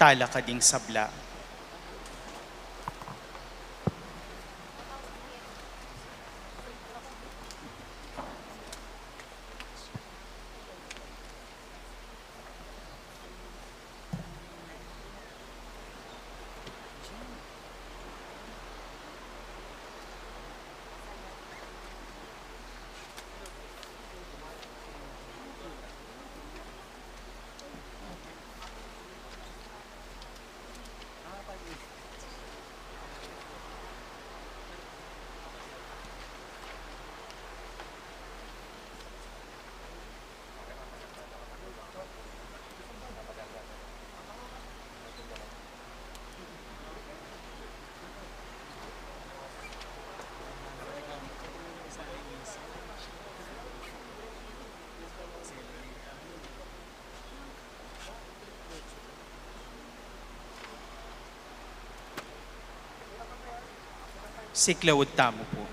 Tala ka ding sabla. Siklawod tamo po.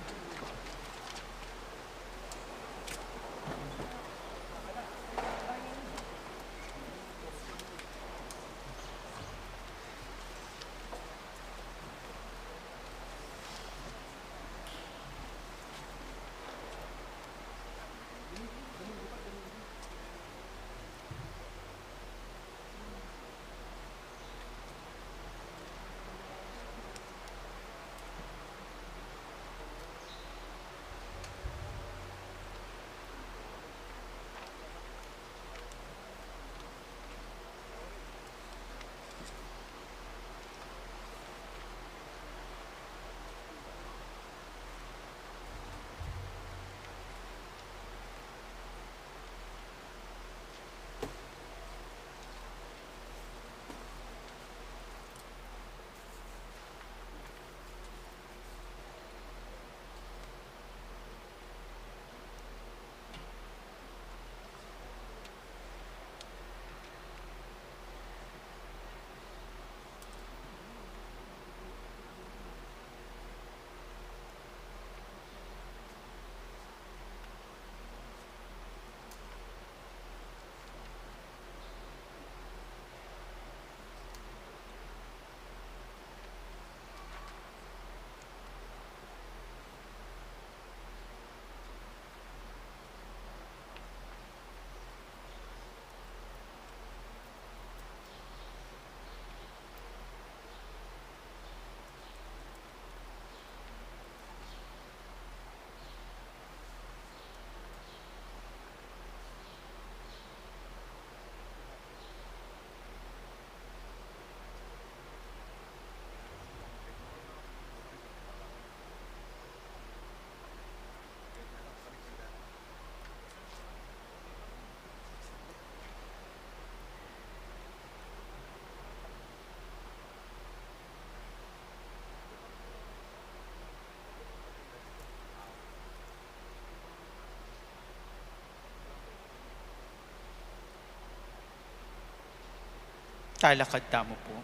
Talakad tamo po.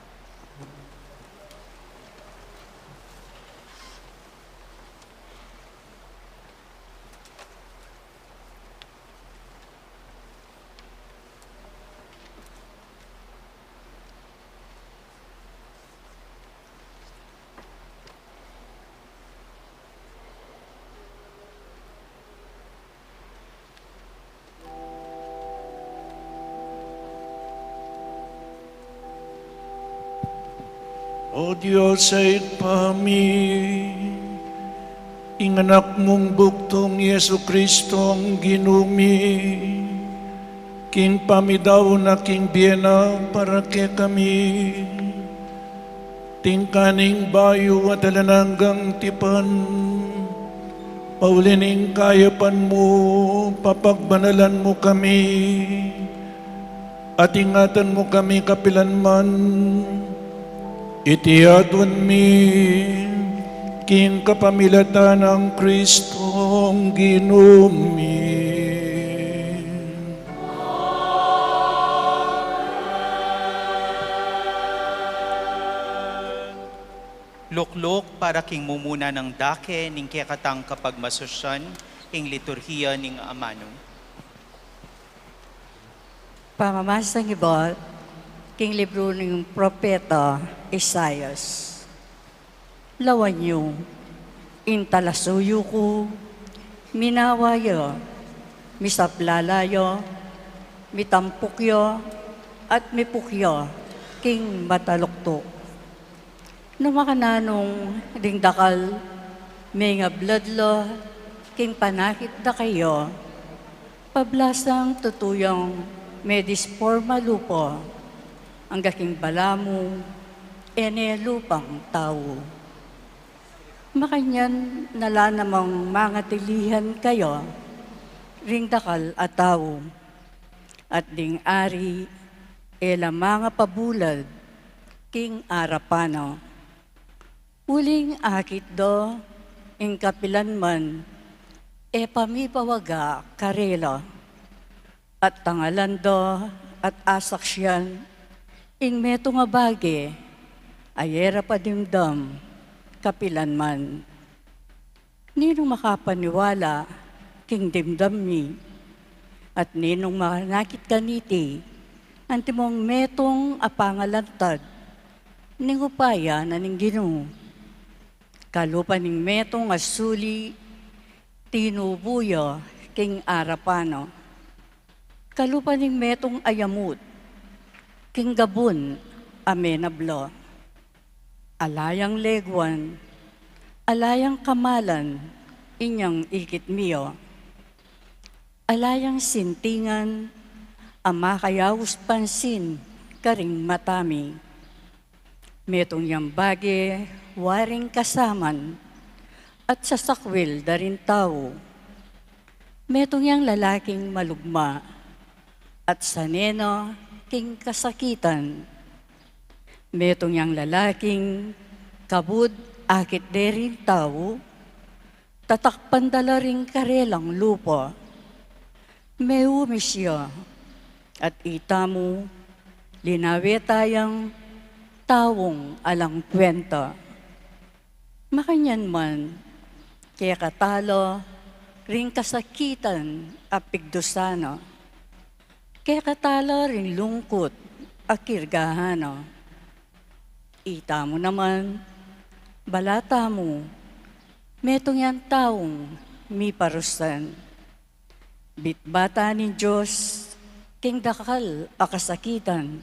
O Diyos ay pami, inganak mong buktong Yesu Kristo ang ginumi, kin pamidaw na king biyena para ke kami, tingkaning bayo at alananggang tipan, paulining kayapan mo, papagbanalan mo kami, at ingatan mo kami kapilanman, itiadwan mi, king kapamilatan ng Kristong ginumi. Luklok para king mumuna ng dake ning kekatang kapag masosyan ing liturhiya ning amano. Pamamasang ibot, king libro ng propeta Isaias. Lawan niyo, intalasuyo ko, minawayo, misaplalayo, mitampukyo, at mipukyo, king mataluktok. Numakananong dingdakal, may nga bladlo, king panakit da kayo, pablasang tutuyong medisporma lupo, ang gaking balamu, ene lupang tao. Makanyan nala namang mga tilihan kayo, ring dakal at tao, at ding ari, ela mga pabulad, king arapano. Uling akit do, ing kapilan man, e pamipawaga karela, at tangalan do, at asaksyan, ing meto nga bagi, ayera pa dimdam, kapilan man. Ninong makapaniwala, king dimdam mi, at ninong makanakit kaniti, antimong metong apangalantad, ning upaya na ning Ginoo. Kalupa ning metong asuli, tinubuyo, king arapano. Kalupa ning metong ayamut, king gabun, amenablo. Alayang legwan, alayang kamalan, inyang ikit miyo. Alayang sintingan, ama kayawus pansin, karing matami. Metong yang bagi, waring kasaman, at sasakwil darin tao. Metong yang lalaking malugma, at saneno, king kasakitan. Metong yang lalaking kabud akit derin tao, tatakpan dala ring karelang lupa. Meumisya at itamu, linawe tayang tawong alang kwenta. Makanyan man, kaya katalo, ring kasakitan apigdosano. Kaya katalo rin lungkot, akirgahano. Ita mo naman, balata mo, metong yan taong mi parusan. Bitbata ni Diyos, king dakal akasakitan.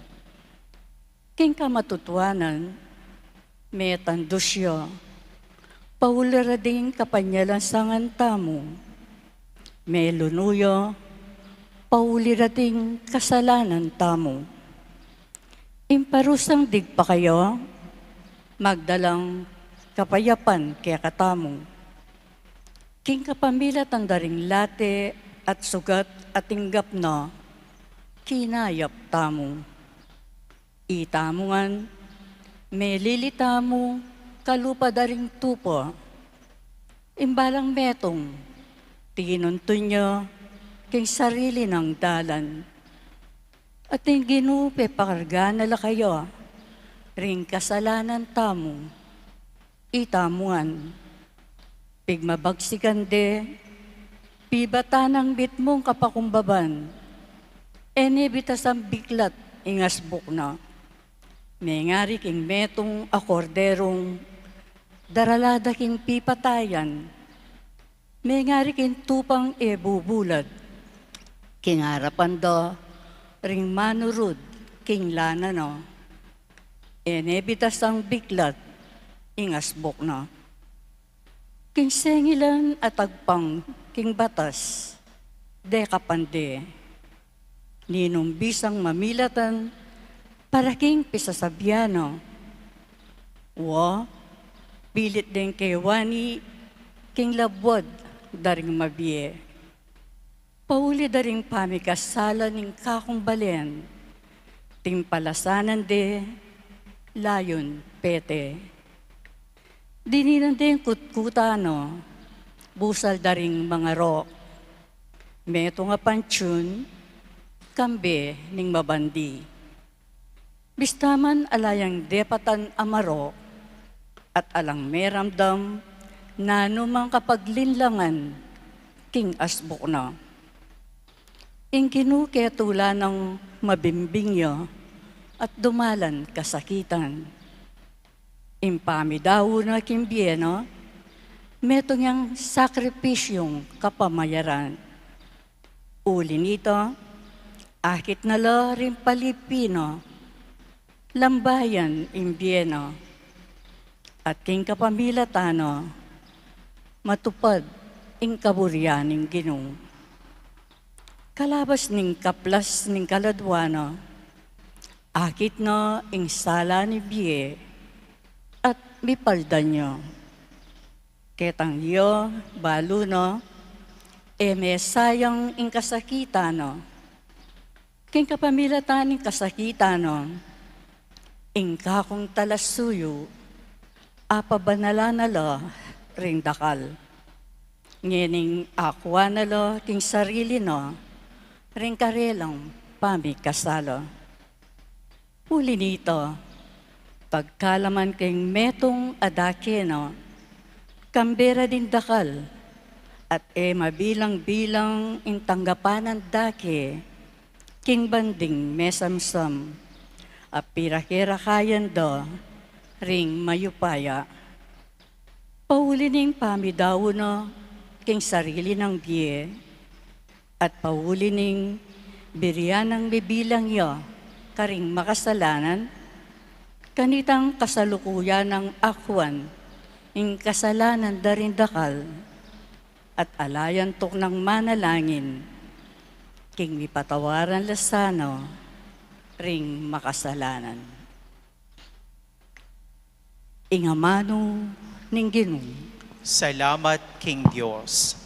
King kamatutuanan, metandusyo, paulira ding kapanyalan sangan tamo. Melunuyo, paulirating kasalanan tamo. Imparusang dig pa kayo, magdalang kapayapan kaya katamo. King kapamilat ang daring late at sugat at tinggap na, kinayap tamo. Itamungan, melilitamo, kalupa daring tupo. Imbalang metong, tinuntun nyo, king sarili ng dalan. At yung ginupe pakarga nala kayo, ring kasalanan tamo, itamuan. Pigmabagsikan de, pibata ng bit mong kapakumbaban, enibitas ang biklat ingasbuk na. May ngari king metong akorderong, daralada king pipatayan, may ngari king tupang ebubulad, king harapan do, ring manurud, king lana no. Enebitas ang biklat, ingasbok na. King sengilan at agpang, king batas, dekapande. Ninong bisang mamilatan, para king pisasabyano. Wa, pilit din kay wani, king labwad, daring mabiye. Pauli daring pamikasala ning kakumbalen, timpalasanan de, layon pete. Dininan din kutkutano, busal daring mga ro. Meto nga pansyon, kambe ning mabandi. Bistaman alayang depatan amaro, at alang meramdam, na numang kapaglinlangan, king asbuk na. Ing kinuketula ng mabimbing nyo, at dumalan kasakitan. Impami daw na kimbyeno, metong yang sakripisyong kapamayaran. Uli nito, akit na lo rin palipino, lambayan imbyeno, at king kapamilatano, matupad ing kaburyaning Ginoo. Kalabas ning kaplas ning kaladwano, akit no ing sala ni biye, at mipaldan nyo. Ketang yo, baluno, may sayang ing kasakitano. King kapamilatan ing kasakitano, ing kakong talasuyo, apabanala na lo, ring dakal. Ngening akwa na lo, king sarili no, ring karelang pamikasalo. Uli nito, pagkalaman king metong adake no, kambera din dakal, at mabilang-bilang in tanggapanan dake, king banding mesamsam, at pirakera kayan do, ring mayupaya. Pauli ning pamidaw no, king sarili ng biye, at pauli ning biryanang bibilang yo, karing makasalanan, kanitang kasalukuyan ng akwan, ing kasalanan darin dakal, at alayan tok ng manalangin, king mipatawaran lasano, ring makasalanan. Ingamano ning Ginoo. Salamat, King Diyos.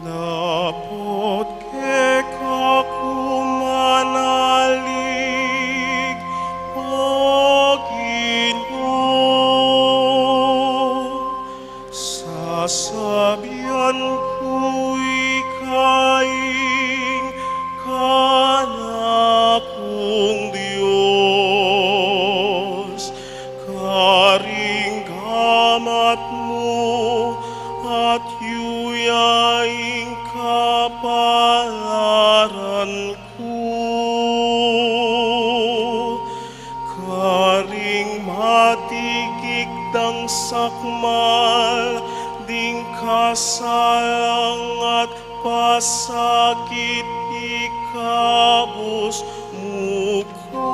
Napot ke kakumanalig, O Ginoo. Sasabihan ko'y kaing kanakong Diyos, karing gamat mo at yuyaing kapalaran ko. Karing matikikdang sakmal, ding kasalang at pasakit ikabos mo ko.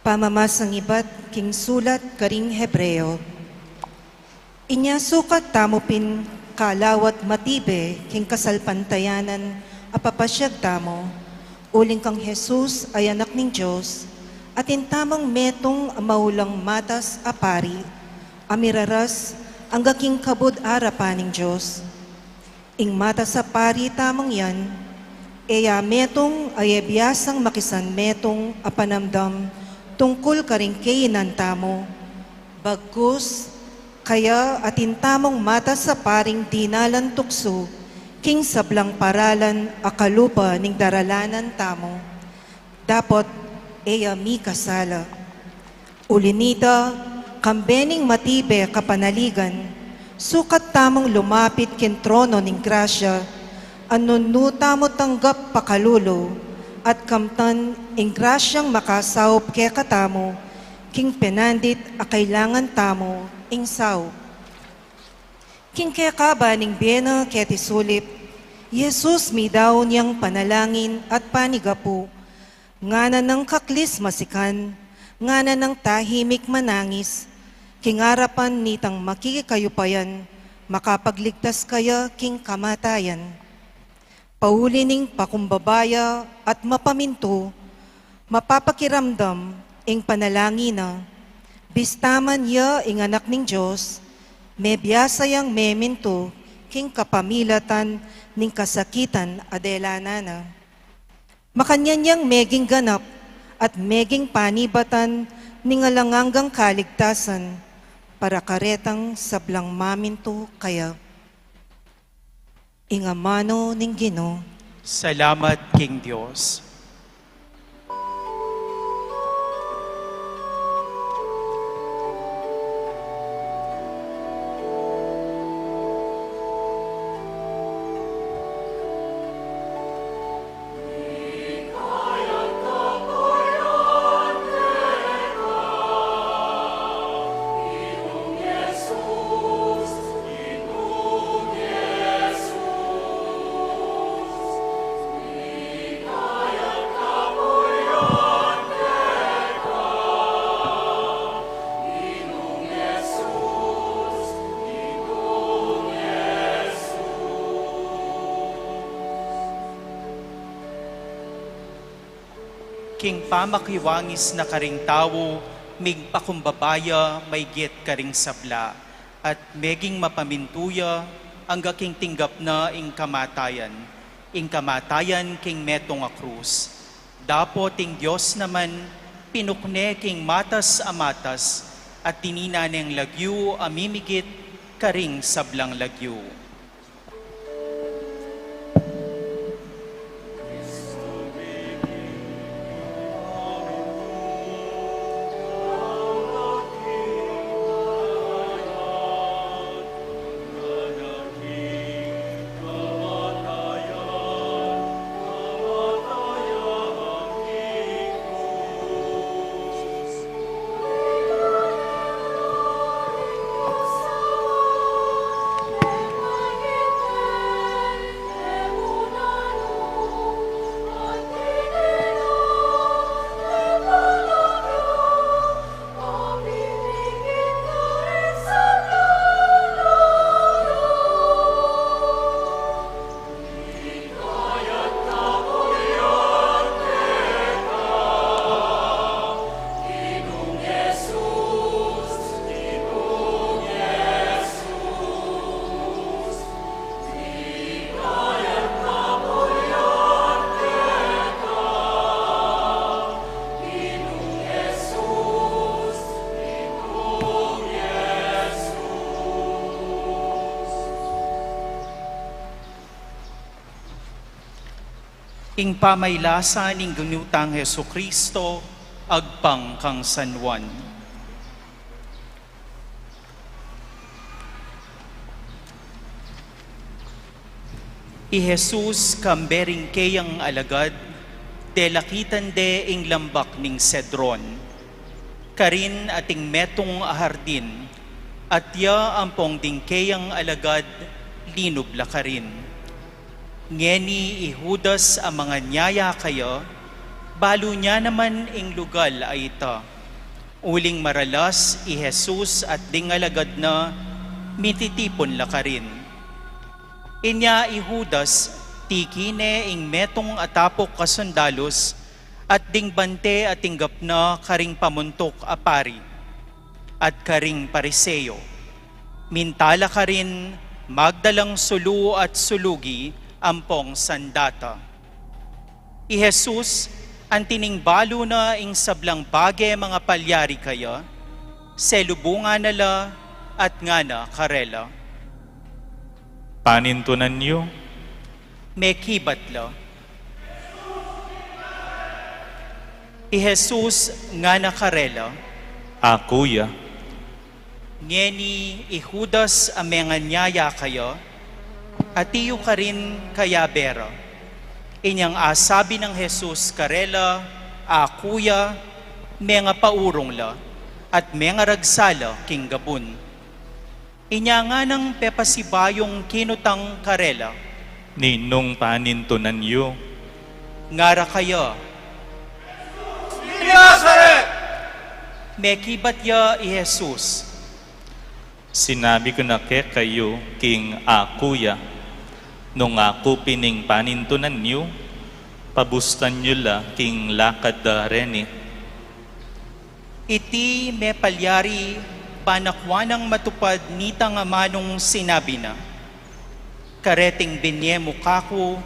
Pamamasang iba't king sulat karing Hebreo. Inya sukat tamopin kalawat matibe king kasalpantayanan apapasyag tamo, uling kang Jesus ay anak ning Diyos, at intamang metong maulang matas apari, amiraras ang gaking kabud arapan ning Diyos. Ing matas apari tamang yan, eya metong ay biyasang makisan metong apanamdam tungkol karing kainan tamo. Bagkus, kaya atintamong mata sa paring dinalan tukso, king sablang paralan akalupa ning daralanan tamo. Dapat eya mi kasala. Ulinita, kambening matibe kapanaligan, sukat tamong lumapit kin trono ning grasya, anunuta mo tanggap pakalulo, at kamtan ing grasyang makasawop kaya katamo, king penandit a kailangan tamo ing saw. King kaya kaba ning biyena kaya tisulip, Jesus mi daw niyang panalangin at panigapu, ngana ng kaklis masikan, ngana ng tahimik manangis, king arapan nitang makikayupayan, makapagligtas kaya king kamatayan. Pauli ning pakumbabaya at mapaminto, mapapakiramdam ing panalangina, bistaman ya ing anak ning Diyos, may biyasayang meminto king kapamilatan ning kasakitan adelanana. Makanyanyang meging ganap at meging panibatan ning alanganggang kaligtasan, para karetang sablang maminto kaya. Ingamano ning Ginoo. Salamat, King Diyos. King pamakiwangis na karing tawo, mig pakumbabaya may git karing sabla. at meging mapamintuya ang gaking tinggap na ing kamatayan king metong a krus. Dapo ting Diyos naman, pinukne king matas amatas, at tinina ng lagyu amimigit karing sablang lagyu. Ing pamaylasa ning gunutang Hesu Kristo, agpang kang San Juan. I Jesus kambering kayang alagad, delakitan de ing lambak ning Cedron, karin ating metong ahardin, at ya ampong ding kayang alagad, linubla karin. Ngeni ihudas ang mga nyaya kayo, balo niya naman ing lugal ay ita. Uling maralas i Jesus at dingalagad na mititipon la karin. Inya ihudas tikine ing metong atapok kasundalos at dingbante at tinggap na karing pamuntok apari at karing pariseyo. Mintala karin magdalang sulu at sulugi ampong sandata. I Jesus, ang tiningbalo na ing sablang bage mga palyari kaya, selubunga nala at ngana karela. Panintunan niyo, May kibatla. I Jesus ngana karela, akuya, ngeni ihudas ang mga nyaya kaya, at iyo ka rin kaya bera. Inyang asabi ng Jesus karela, akuya, mga paurong la, at mga ragsala king gabun. Inya nga ng pepasibayong kinutang karela, ninong panintunan niyo, ngara kaya. Mekibat ya i Jesus, sinabi ko na kayo king akuya, nung ako pining panintunan niyo, pabustan niyo la king lakad da reni. iti me palyari panakwanang matupad nitang amanong sinabi na, kareting binye mukako,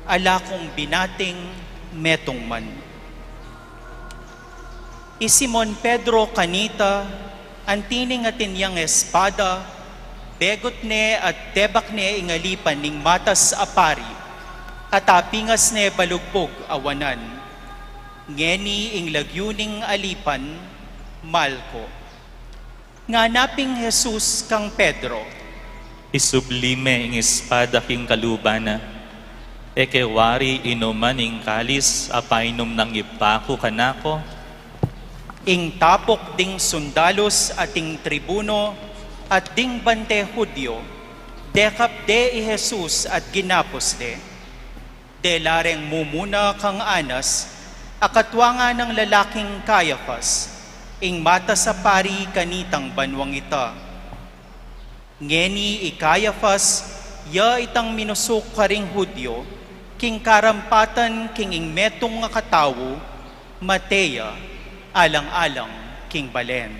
ala kong binating metong man. I Simon Pedro kanita, antining atinyang espada, begot ne at tebak ne ingalipan ning matas apari, at apingas ne balugbog awanan. Ngeni ing lagyuning alipan, malko. Nganaping Jesus kang Pedro, Isublime ing espada king kalubana, ekewari inuman ing kalis apainom ng ipako kanako, ing tapok ding sundalos ating tribuno at ding bante Hudyo, dekap de i Jesus at ginapos de lareng mumuna kang Anas, akatwanga ng lalaking Caiaphas, ing mata sa pari kanitang banwang ita. Ngeni i Caiaphas, ya itang minusuk karing Hudyo, king karampatan king ing metong nga katawo, Matea, alang-alang king balen.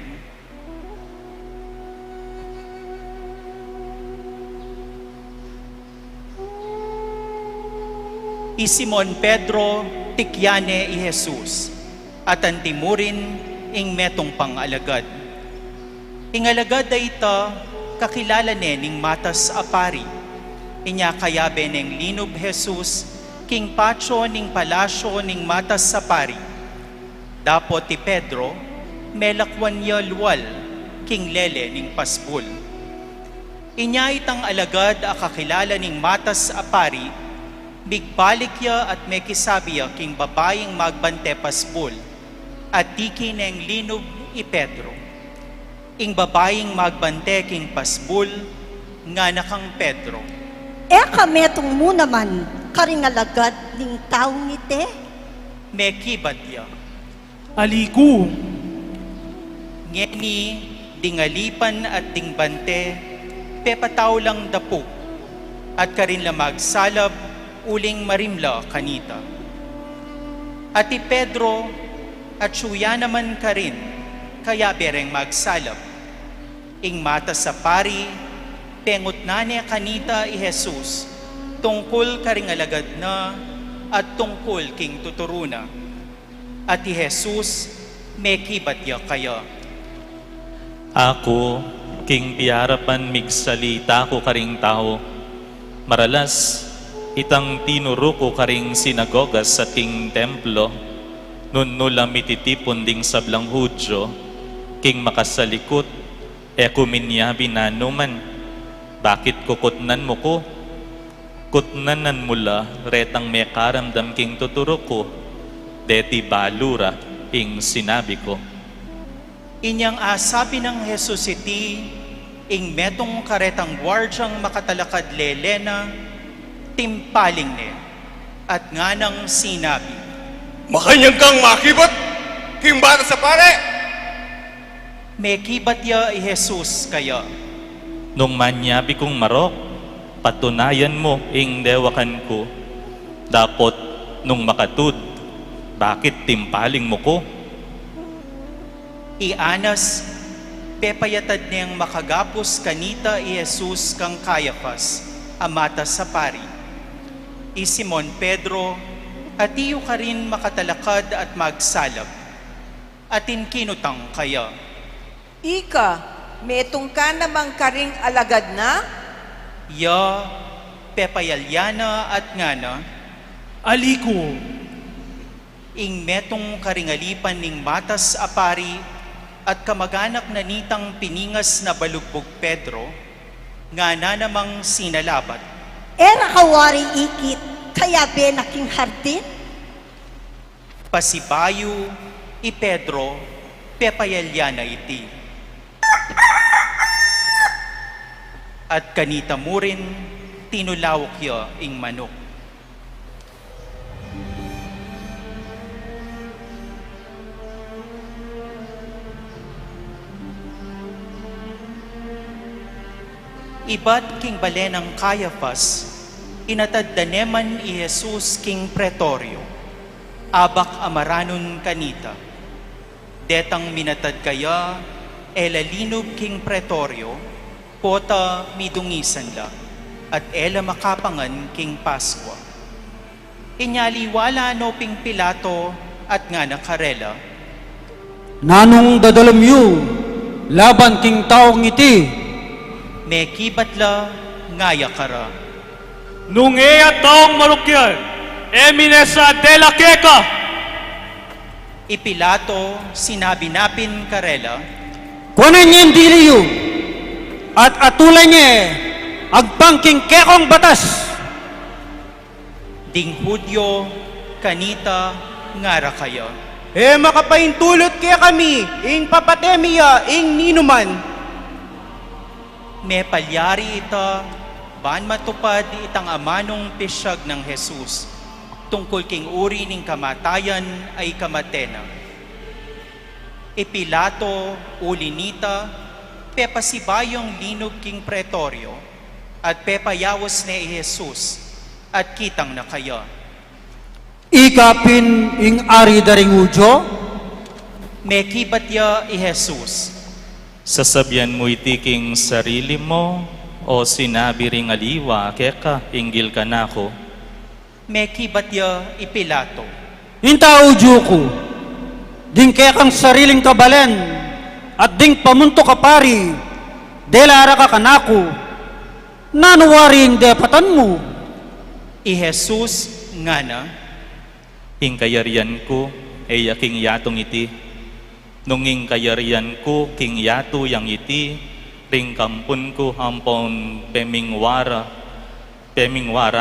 Simon Pedro tikyane i Jesus, at antimurin ing metong pangalagad. Ingalagad ay ita kakilala ning matas apari. Inya kayabe ning linub Jesus, king patso ning palasyo ning matas sapari. Dapot ti Pedro, melakwan ya luwal, king lele ning pasbul. Inya itang alagad a kakilala ning matas apari, bigbalik ya at may kisabi ya king babaying magbante pasbul, at tiki neng linub i Pedro. Ing babaying magbante king pasbul, nga nakang Pedro. Kametong mo naman, karingalagad ning taong ite. May kibat ya. Aliku, Ngeni, dingalipan at dingbante, pepataw lang dapo, at karin lamag salab, uling marimla kanita. At ti Pedro, at suya naman ka rin, kaya bereng magsalab. Ing mata sa pari, pengot na niya kanita i Jesus, tungkol karingalagad na, at tungkol king tuturuna. At i Jesus, may kibat ya kaya. Ako, king piarapan migsalita ko karing tao. Maralas, itang tinuro ko karing sinagogas sa king templo. Nun nula mititipon ding sablang Hudyo, king makasalikot, kuminyabi na numan. Bakit kukutnan mo ko? Kutnanan mula, retang may karamdam king tuturo ko. Deti balura, ing sinabi ko. Inyang asabi ng Jesus iti, ing metong karetang gwardyang makatalakad lelena, timpaling ne, at nga nang sinabi. Makanyang kang makibat, king bata sa pare! May kibat ya i Jesus kaya. Nung manyabi kong marok, patunayan mo ing dewakan ko. Dapot nung makatud, bakit timpaling mo ko? Ianas, pepayatad niyang makagapos kanita i Jesus kang Caiaphas, amata sa pari. I Simon Pedro, at iyo ka rin makatalakad at magsalab. Atin kinutang kaya. Ika, metong ka namang karing alagad na? Ya, pepayalyana at ngana, aliku, ing metong karingalipan ning matas apari at kamag-anak na nitang piningas na balugbog Pedro, nga na namang sinalabat. Kawari ikit, kaya benaking hardin. Pasibayo, i Pedro, pepayalyana iti. At kanita mo rin, tinulawak ya ing manok. Ibat king balenang Caiaphas, inatad daneman i Jesus king pretorio, abak amaranon kanita. Detang minatad kaya, elalinub king pretorio, pota midungisan la, at ela makapangan king Paskwa. Inyaliwala no ping Pilato at nga nakarela. Nanong dadalam yu, laban king taong iti. May kibat la, ngaya kara. Nung taong malukyal, eminesa de la queca! Ipilato, sinabi napin karela, Kunan niya yung dili yu, at atulay niya agpangking kekong batas. ding Hudyo, kanita, ngara kayo. Makapaintulot kaya kami, ing papatemiya, ing ninuman. May palyari ita, ban matupad itang amanong pisyag ng Jesus, tungkol king uri ning kamatayan ay kamatena. Ipilato, ulinita, pepasibayong linog king pretorio, at pepayawos ni Jesus, at kitang na kaya. Ikapin ing ari daring udyo, May kibatya i Jesus. Sasabyan mo itiking sarili mo o sinabi ring aliwa keka inggil ka na ko. Mekibatya ipilato. Intao Juko, ding kaya kang sariling kabalen, at ding pamunto ka pari, delara ka kanako, nanuwaring depatan mo. I Jesus nga na, Ing kayarian ko ay aking yatong iti. Nunging kayarian ko king yato yang iti, ring kampun ko hampon pemingwara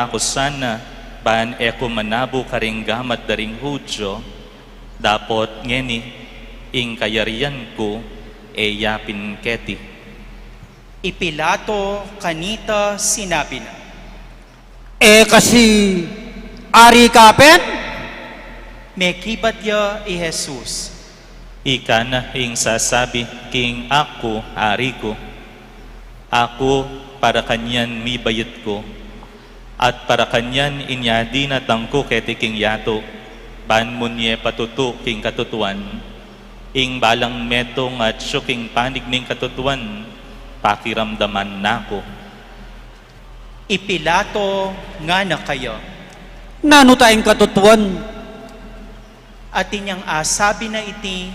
ko sana, ban eko manabo karing gamat daring Hudyo, dapot ngeni, ing kayarian ko ay yapin keti. ipilato kanita sinabi na, Kasi, ari kapen? Mekibatya i Jesus. Ika na ing sasabi king ako ari ko. Ako para kanyan mi bayit ko. At para kanyan inyadi na tangko keti king yato. Ban munye patuto king katutuan. Ing balang metong at syuking panig ning katutuan. Pakiramdaman nako. Ipilato nga na kayo. Nano tayong katutuan? At inyang asabi na iti,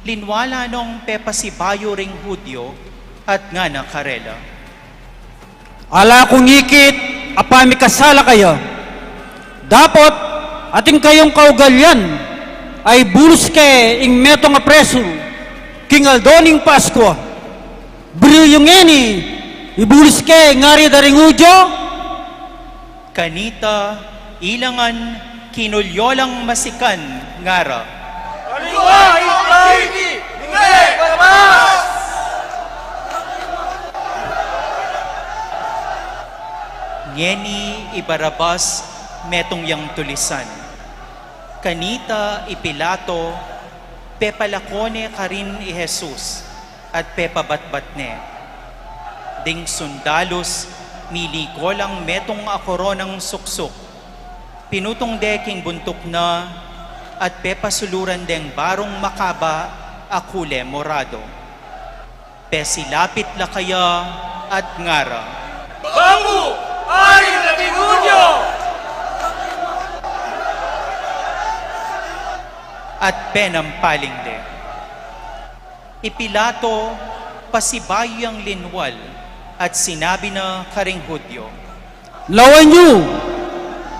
linwala nung pepasibayo ring Hudyo at nga na karela. Ala kong ikit, apami kasala kayo. Dapat, ating kayong kaugalyan, ay bulus ke ing metong apreso, king Aldoning Pasko. Brilyo ngeni, ibulus ke ngari daring Hudyo. Kanita, ilangan, kinulyolang masikan, ngara. Ngeni ibarabas metong yang tulisan. Kanita ipilato, pepalakone karin i Jesus, at pepabatbat ne. Ding sundalos, milikolang metong akoronang suksok. Pinutong deking buntok na, at pepasuluran deng barong makaba akule morado. Pesilapit la kaya at ngara. Bangu! Ari na Hudyo! At penampaling de. Ipilato, pasibayo ang linwal, at sinabi na karing Hudyo, Lawan nyo,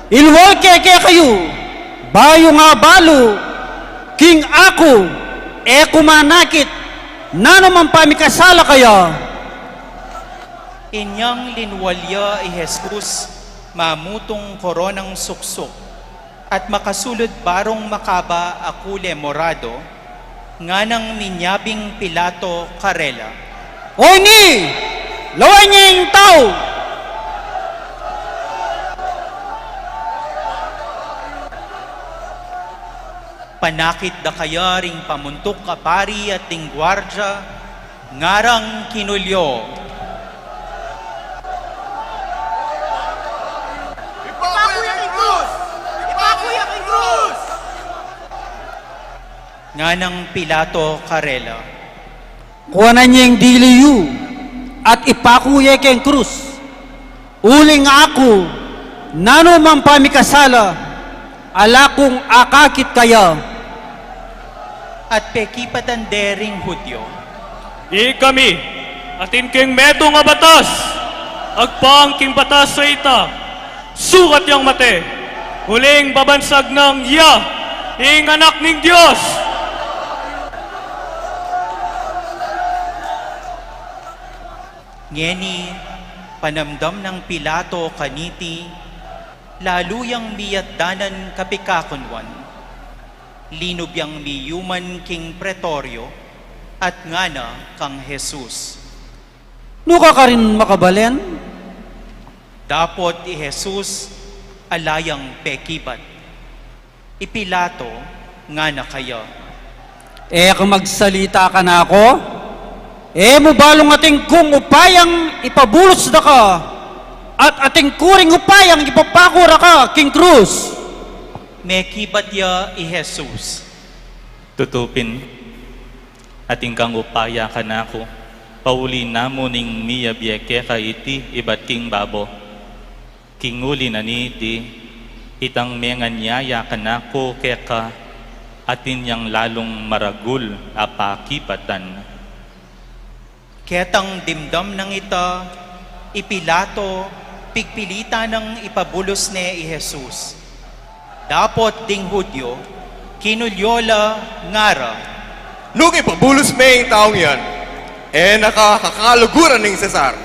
ilwal keke kayo, bayo nga balo, king ako, manakit, nano man pamikasala kaya. inyang linwalya i Jesus, mamutong koronang suksok, at makasulod barong makaba akule morado, nga nang minyabing Pilato karela. O ni, lawan niya yung tao. Panakit da kaya ring pamuntok kapari at ting gwardya, ngarang kinulyo. Ipakuya kay Cruz! Ipakuya kay Cruz! Nganang Pilato karela. Kuhanan niya yung diliyu at ipakuya kay krus. Uling ako, nano man pamikasala, ala kong akakit kaya. At pekipatandering Hudyo. Di kami, atin king meto nga batas, agpang king batas sa ita, sukat yang mate, huling babansag ng ing anak ning Diyos. Ngeni, panamdam ng Pilato kaniti, laluyang miyatdanan kapikakunwan. Linog yang miyuman king pretoryo, at ngana kang Jesus. Nuka ka rin makabalen? Dapot i Jesus, alayang pekibat. Ipilato, ngana kayo. Kung magsalita ka na ako, mo balong ating kung upayang ipabulos na ka, at ating kuring upayang ipapakura ka, King Cruz. Mekibatya i Jesus. Tutupin, ating kang upaya ka na ako, pauli namo ning miya biyeke ka iti ibat king babo. Kinguli na ni iti, Itang menganyaya kanako keka atin yang lalong maragul apakipatan. Ketang dimdam ng ita, ipilato, pigpilita ng ipabulos ni Jesus. Dapot ding Hudyo, kinulyola ngara. Nung ipabulos may taong yan, nakakakaluguran ng Cesar.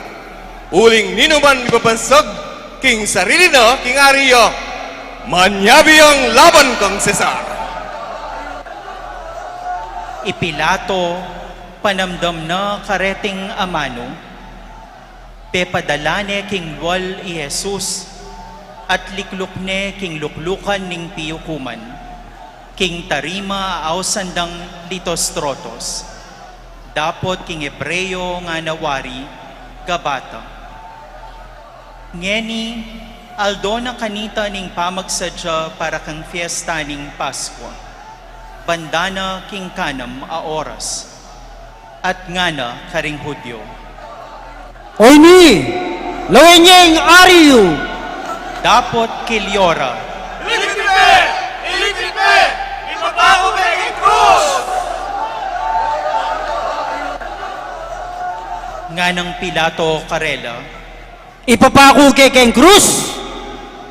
Uling ninuman ipabansag, king sarili na, king Ariya, manyabi ang laban kang Cesar. Ipilato, panamdam na kareting amano, pepadala ne king lual i Jesus, at likluk ne king luklukan ning piyukuman, king tarima awsandang litostrotos, dapot king Hebreo nga nawari, gabata. Ngeni, aldo na kanita ning pamagsadya para kang fiesta ning Pasko, bandana king kanam a oras, at ngana karing Hudyo. Oy ni, lawenyeng ariyo. Dapot kilyora. Ilitipe! Ipapako may krus! Nganang Pilato karela, Ipapako keng krus,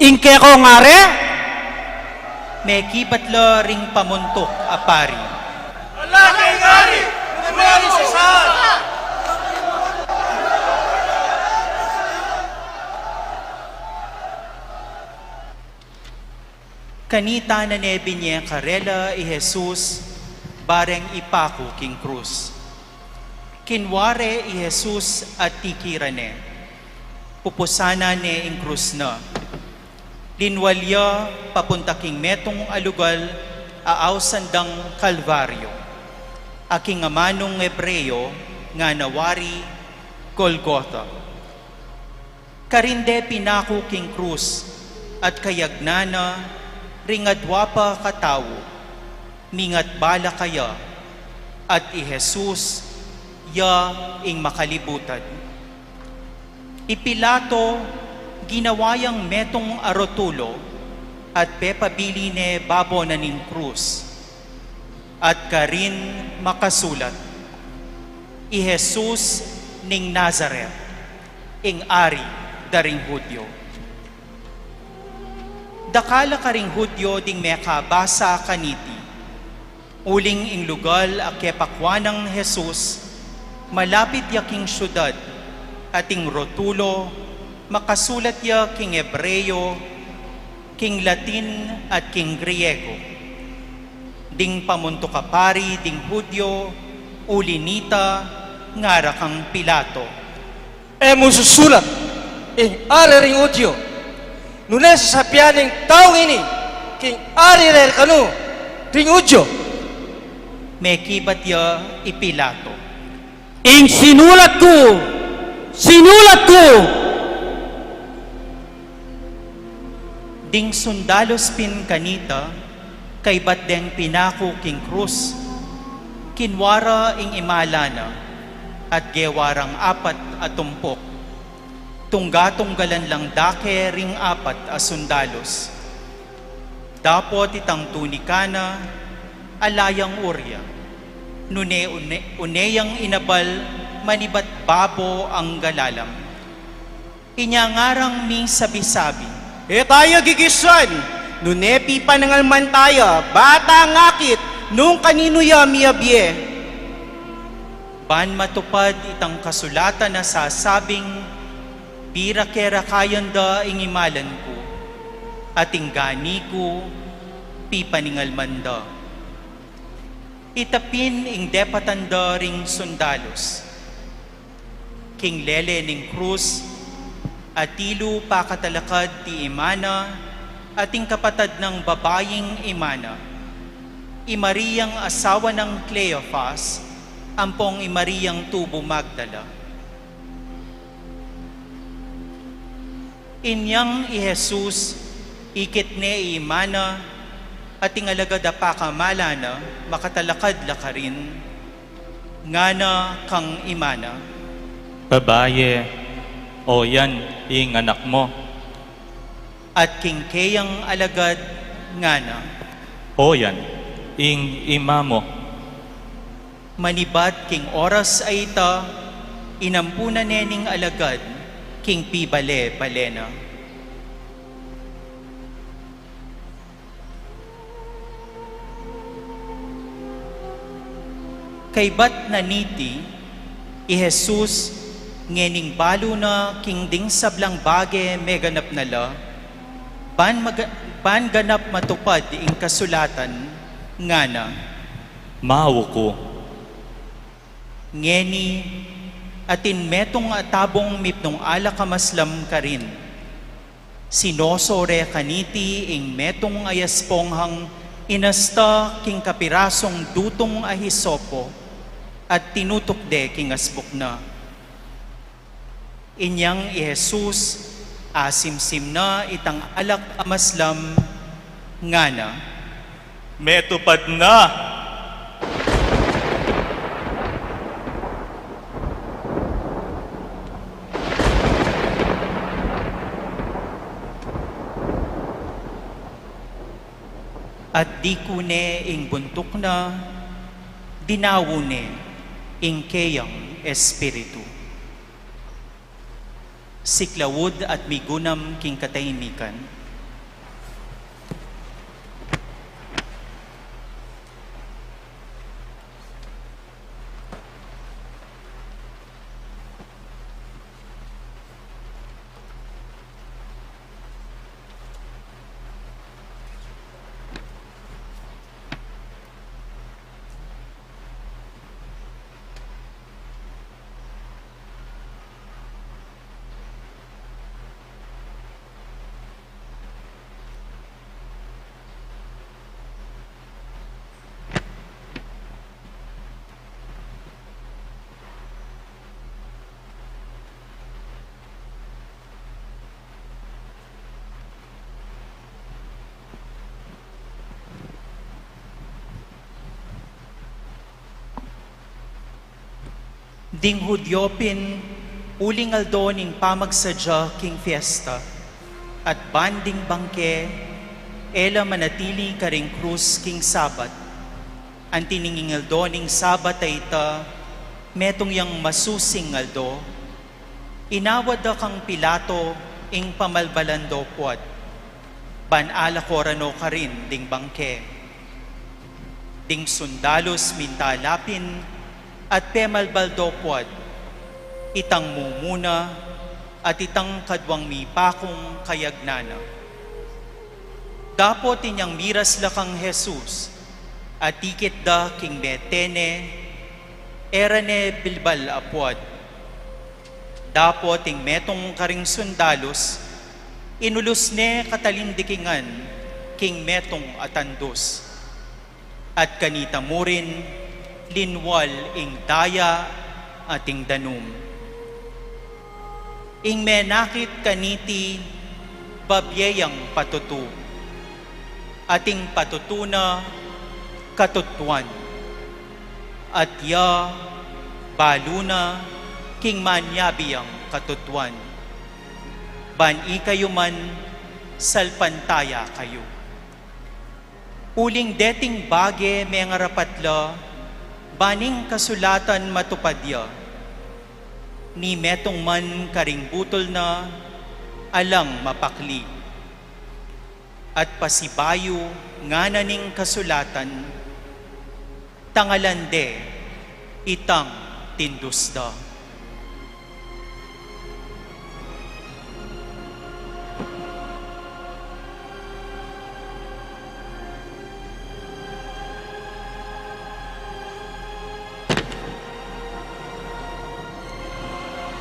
ingke ko ngare, may kibatla ring pamuntok a pari. Wala kay Gari! Numeri Cesar! Kanita na nebi niya karela i Jesus, bareng ipako king krus. Kinware i Jesus at tikirane, pupusana ne ing krus na. Linwalya papunta king metong alugal aaw sandang Kalbaryo. Aking amanong Hebreo nga nawari Golgotha. Karinde pinako king krus at kayagnana ringadwapa katawo, mingat bala kaya, at i Jesus ya ing makalibutan. Ipilato ginawayang metong arotulo at pepabili ne babo na ning krus, at karin makasulat, i Jesus ning Nazaret, ing ari daring Hudyo. Dakala karing Hudyo ding mekabasa kaniti, uling ing lugal a kepakwanang Jesus, malapit ya king syudad, ating rotulo, makasulat ya king Hebreo, king Latin at king Griego. Ding pamunto kapari ding Hudyo, ulinita, ngara kang Pilato. Mususulat, ing alaring udyo, nunes sa sapianing taong ini, king arirel kanu, ring udyo. May kibat ya ipilato. ing sinulat ko, Ding sundalos pin kanita, kay bat deng pinako king krus, kinwara ing imalana, at gewarang apat at tumpok. Tunggatunggalan lang dake ring apat a sundalos. Dapot itang tunikana, alayang urya. Uneyang inabal, manibat babo ang galalam. Inyangarang mi sabi-sabi, Tayo gigisan, nunepi panangalman tayo, bata ngakit, nung kanino ya miyabye. ban matupad itang kasulatan na sasabing, pira kera kayanda ing imalan ko, ating gani ko, pipaningalman da. Itapin ing depatanda ring sundalos, king lele ning krus, atilo pakatalakad ti imana, ating kapatad ng babaying imana, imariyang asawa ng Cleophas, ampong imariyang tubo Magdala. Inyang i Jesus, ikit ne imana, ating alagad apakamala na, makatalakad lakarin, ngana kang imana. Babaye, o yan, ing anak mo. at king kayang alagad ngana. Oyan, ing imamo, Manibat king oras ay ita, inampunan nening alagad, king pibale balena. Kay bat na niti, i Jesus, ngening balo na king ding sablang bage meganap na la, ban ganap matupad ing kasulatan, ngana. mao ko, Ngeni, atin metong atabong mipnong ala kamaslam ka rin. Sinosore kaniti ing metong ayasponghang inasta king kapirasong dutong ahisopo at tinutukde king asbuk na. Inyang i Jesus, asimsim na itang alak amaslam, ngana. metupad na! At di kune ing buntok na, dinawune ing kayang espiritu. Siklawod at migunam king katahimikan. Ding Hudyopin, uling aldo ning pamagsadya king fiesta, at banding bangke, ela manatili karing krus king sabat. Antininging aldo ning sabat ay ita, metong yang masusing aldo, inawad da kang Pilato ing pamalbalando puat, ban ala korano ka rin ding bangke. Ding sundalos mintalapin, at pemalbaldo puad, itang mumuna at itang kadwang mipakong kayagnana. Dapot inyang miras lakang Jesus, at tikit da king metene, erane bilbal apuad. Dapot ing metong karing sundalos, inulus ne katalindikingan king metong atandos. At kanita mo rin, linwal ing daya ating danum. Ing menakit kaniti babyeyang patutu. Ating patutuna katutuan. At ya baluna king manyabiyang katutuan. Ban ikayo man salpantaya kayo. Uling deting bage may ngarapatla, baning kasulatan matupadya, ni metong man karing butol na, alang mapakli. At pasibayo nga naning kasulatan, tangalande, itang tindusda.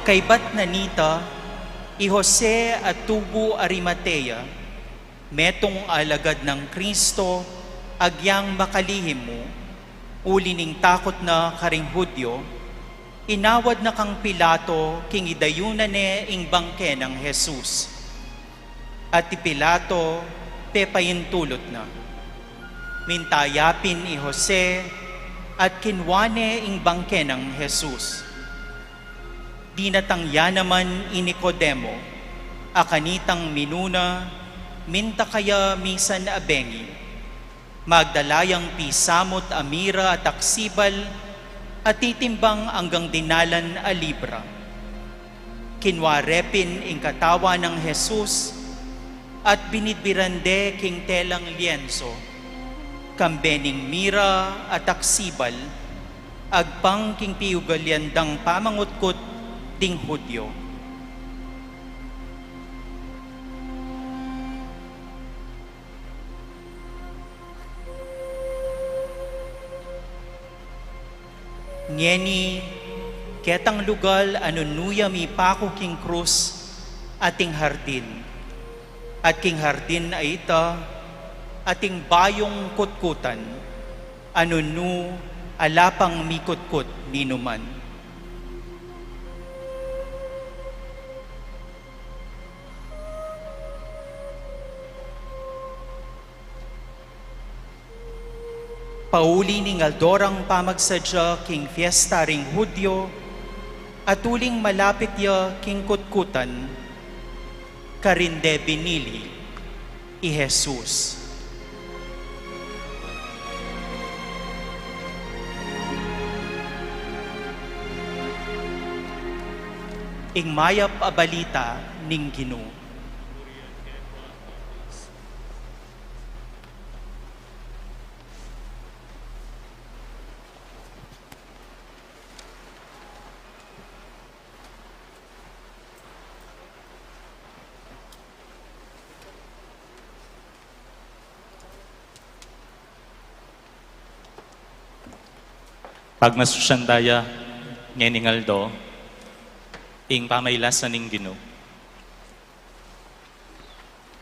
Kay bat nanita, i Jose at Tubo Arimatea, metong alagad ng Kristo, agyang makalihim mo, ulining takot na karing Hudyo, inawad na kang Pilato, king idayunan ne ing bangke ng Jesus. At ti Pilato, pepayintulot na. Mintayapin i Jose, at kinwane ing bangke ng Jesus. Dinatangya naman i Nicodemo, akanitang minuna, minta kaya minsan abengi, magdalayang pisamot amira at aksibal, at titimbang hanggang dinalan a libra. Kinwarepin ing katawa ng Jesus, at binidbirande king telang lienso, kambening mira at aksibal, agpang king piugalyandang pamangutkot ding Hudyo. Ngeni, ketang lugal anunuya mi pako king krus ating hardin. At king hardin ay ita, ating bayong kutkutan, anunu alapang mi kutkut ninuman. Pauli ning aldorang pamagsadya king fiesta ring Hudyo, at uling malapit ya king kutkutan, karinde binili i Jesus. Ing mayap a balita ning Ginoo. Pag masusyandaya ngeningaldo, ing pamaylasan ning Ginoo.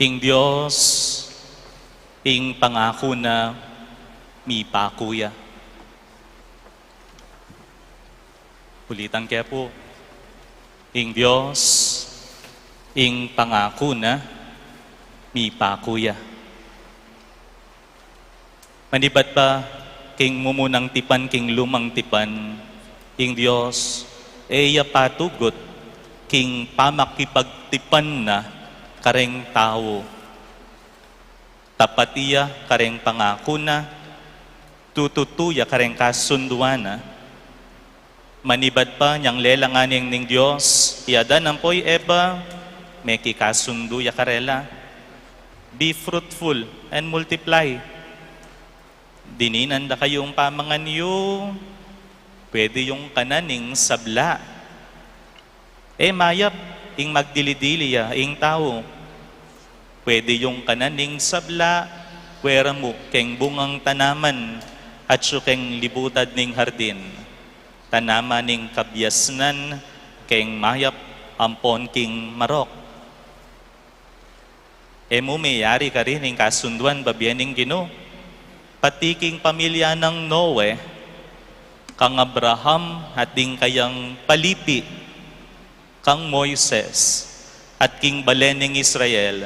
Ing Dios, ing pangako na mipakuya. Ulitan kaya po, ing Dios, ing pangako na mipakuya. Manibat pa, king mumunang tipan, king lumang tipan, ing Dios, eya patugot, king pamakipagtipan na kareng tao. Tapat iya kareng pangako na, tututuya kareng kasunduan na, manibad pa niyang lelanganing ning Diyos, iada ng po'y eba, may kikasunduya karela. Be fruitful and multiply. Dininan da kayong pamangan yu, pwede yung kananing sabla. Mayap, ing magdilidili ing tao. Pwede yung kananing sabla, wera mo, keng bungang tanaman, at keng libutad ning hardin. Tanaman ning kabyasnan, keng mayap, ampon king marok. Mo mayari ka rin ing kasunduan, babyaning Ginoo. Pati king pamilya ng Noe, kang Abraham at ding kayang palipi, kang Moises at king baleneng Israel,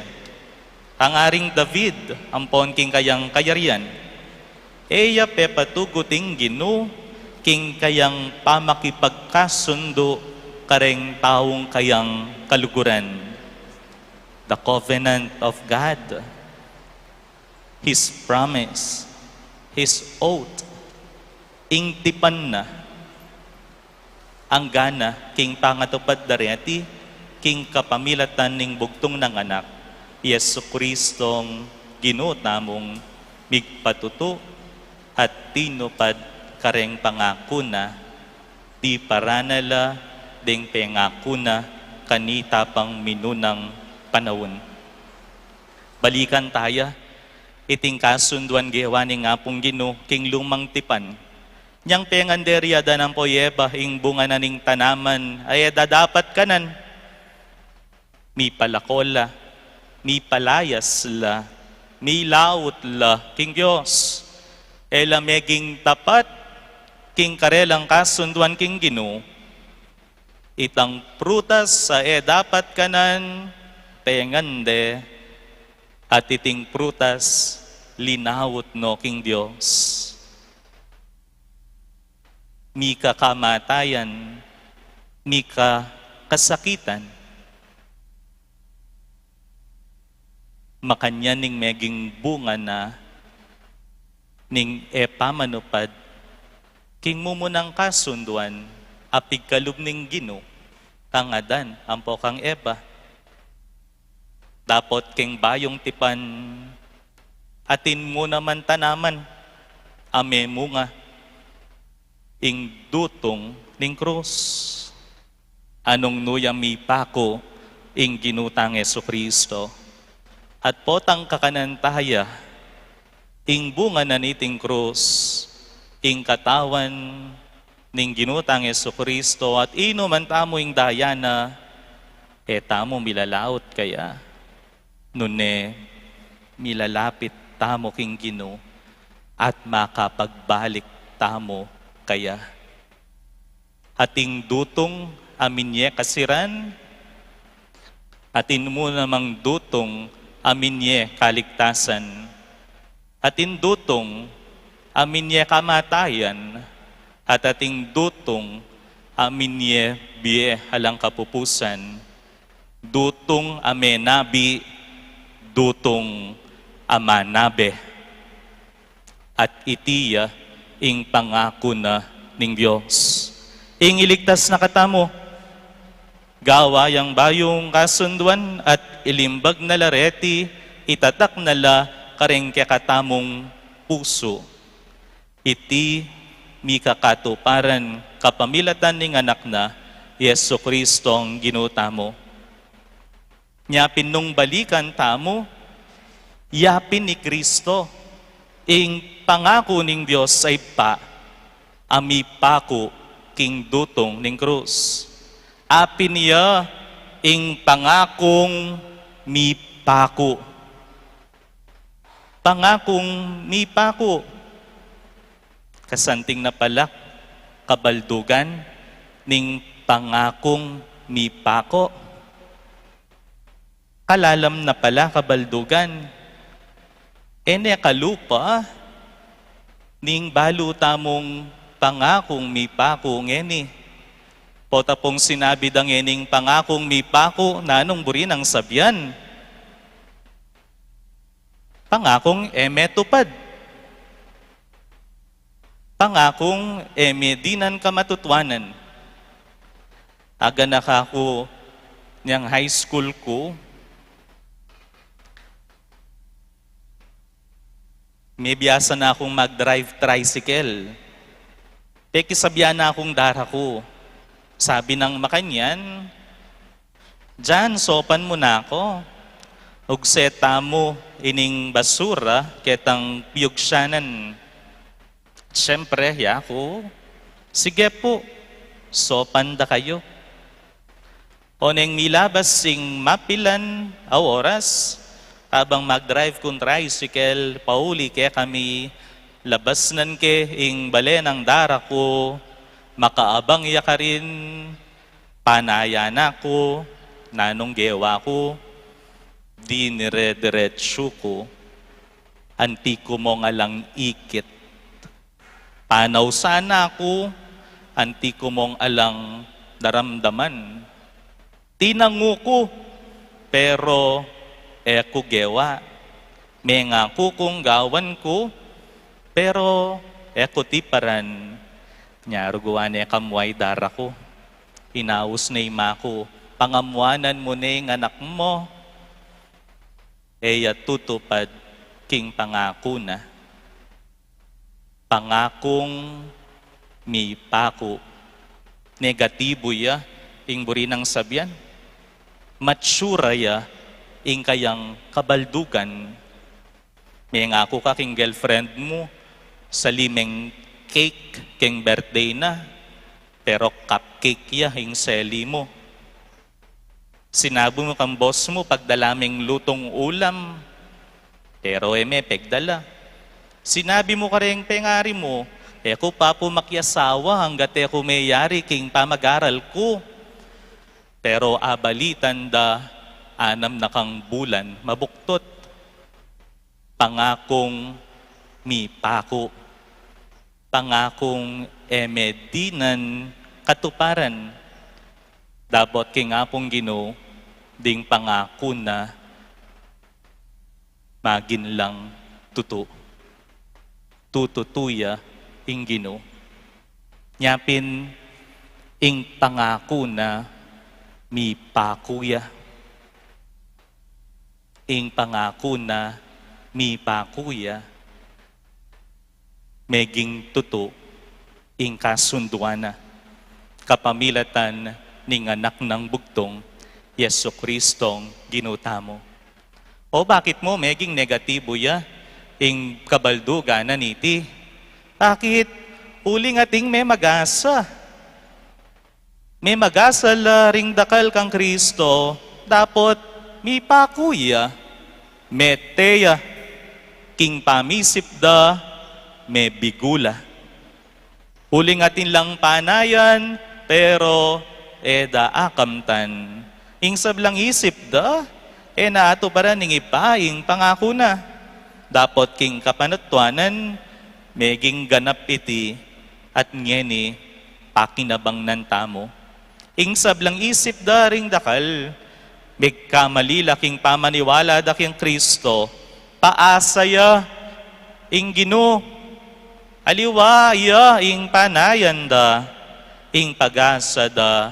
kang aring David, ampon king kayang kayarian, eya pepatuguting Ginoo, king kayang pamakipagkasundo, kareng taong kayang kaluguran. The covenant of God, His promise, His oath, ing tipan na, ang gana, king pangatupad dareti, king kapamilatan ning bugtong ng anak, Yesu Kristong Ginoo namong migpatuto at tinupad kareng pangako na, di paranala ding pangako na kanita pang minunang panahon. Balikan taya, iting kasunduan gihawaning nga pong Ginoo, king lumang tipan. Nyang penganderya da ng poyeba, ing bunga na ning tanaman, ay dadapat kanan. Mi palakola, mi palayas la, mi laut la, king Diyos. Ela meging tapat, king karelang kasunduan king Ginoo. Itang prutas sa dapat kanan, pengande, at iting prutas, linawot no king Diyos. Mika kamatayan, mika kasakitan. makanya ning meging bunga na ning epamanupad king mumunang kasunduan apig kalub ning Gino kang Adan ampo kang Eva. Dapot king bayong tipan atin mo naman tanaman ame munga ing dutong ning krus. Anong nuyami pako ing ginutang Jesucristo. At potang kakanantaya, ing bunga na niting krus, ing katawan ning ginutang Jesucristo, at ino man tamo ing dayana, tamo milalaot kaya. Nune, milalapit tamo king Gino, at makapagbalik tamo kaya. Ating dutong aminye kasiran, atin mo namang dutong aminye kaligtasan, atin dutong aminye kamatayan, at ating dutong aminye biye halang kapupusan, dutong amenabi, dutong amanabe, at itiya ing pangako na ning Diyos. Ing iligtas na katamo, gawa yang bayong kasunduan at ilimbag na lareti, itatak nala kareng katamong puso. Iti mi kakatuparan kapamilatan ning anak na Yesu Kristo ang ginutamo. Nyapin nung balikan tamo, yapin ni Kristo, ing pangako ning Diyos ay pa, ami pako king dutong ning krus. Apin niya ing pangakong mi pako. Pangakong mi pako. Kasanting na pala kabaldugan ning pangakong mi pako. Kalalam na pala kabaldugan. Ene kalupa ning baluta mong pangakong mi pako ngeni. Pota pong sinabi dang ening pangakong mi pako na anong burin ang sabyan. Pangakong emetupad. Pangakong emedinan kamatutwanan. Aga na ako niyang high school ko, may biyasa na akong mag-drive tricycle. Pekisabyan na akong dara ko. Sabi ng makanyan, "Jan, sopan mo na ako. Ugseta mo ining basura ketang piyugsyanan." Siyempre, yako, "Sige po, sopan da kayo." O neng milabas sing mapilan aw oras, habang mag-drive kong tricycle, pauli kaya kami labas nan ke ing bale ng dara ko, makaabang iya ka rin, panaya na ko, nanong gewa ko, di nire-diretsyo ko, anti ko mo nga lang ikit. Panaw sana ako, anti ko mong alang daramdaman. Tinangu ko, pero eko gewa. May nga ko kung gawan ko, pero eko tiparan. Nyaruguan e kamuay dara ko. Inaus na ima ko, pangamuanan mo na yung anak mo. Eya tutupad king pangako na. Pangakong mi pako. Negatibo ya, ing buri ng sabyan. Matsura ya, ing kayang kabaldugan. May ngako ka king girlfriend mo sa limeng cake king birthday na, pero cupcake ya ing seli mo. Sinabi mo kang boss mo pagdalaming lutong ulam, pero may pegdala. Sinabi mo ka rin pengari mo, ko pa po makyasawa hanggat ko may yari king pamag-aral ko. Pero abalitan da, 6 na kang bulan, mabuktot. Pangakong mi pako. Pangakong emedinan katuparan. Dabot king apong Ginoo, ding pangako na magin lang tutu. Tututuya ing Ginoo. Nyapin ing pangako na mi pakuya. Ing pangako na mi pakuya. Meging tutu ing kasunduana. Kapamilatan ning anak ng bugtong Yesu Kristong ginutamo. O bakit mo meging negatibo ya ing kabalduga na niti? Bakit uling ating may magasa? May magasa la ring dakal kang Kristo, dapat mi pakuya, meteya, king pamisip da, may bigula. Uling atin lang panayan, pero eda akamtan. Ing sablang isip da, naato para ning ipaing pangako na. Dapat king kapanatuanan, meging ganap iti at ngeni pakinabang nan tamo. Ing sablang isip da ring dakal, megkamalila king pamaniwala da king Kristo, paasaya ing Ginoo, aliwa iya ing panayan da, ing pag-asa da,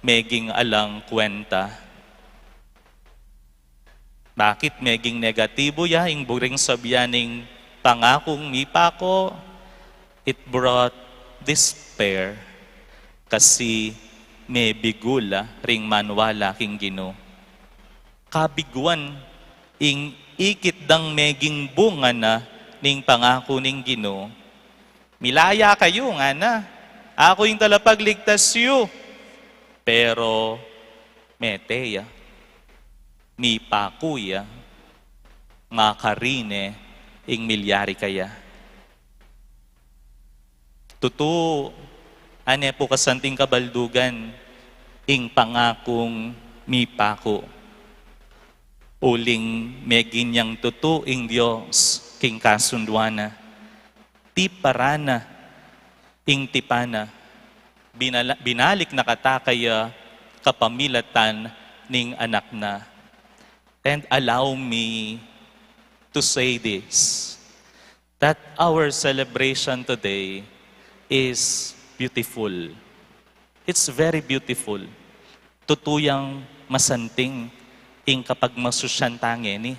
meging alang kwenta. Bakit meging negatibo ya ing buring sabyaning pangakong mipako? It brought despair kasi may bigula ring manwala king Ginoo. Kabiguan ing ikit dang meging bunga na ning pangako ning Ginoo. Milaya kayo nga na. Ako yung talapagligtas yu. Pero meteya, mi pakuya, nga karine, ing milyari kaya. Tutu, ane po kasanting kabaldugan, ing pangakong mi pako. Uling meginyang tutu ing Diyos, king kasunduana. Tiparana, ing tipana. Binalik na katakaya kapamilatan ning anak na. And allow me to say this, that our celebration today is beautiful. It's very beautiful. Tutuyang masanting ing kapag masusyantangin ni.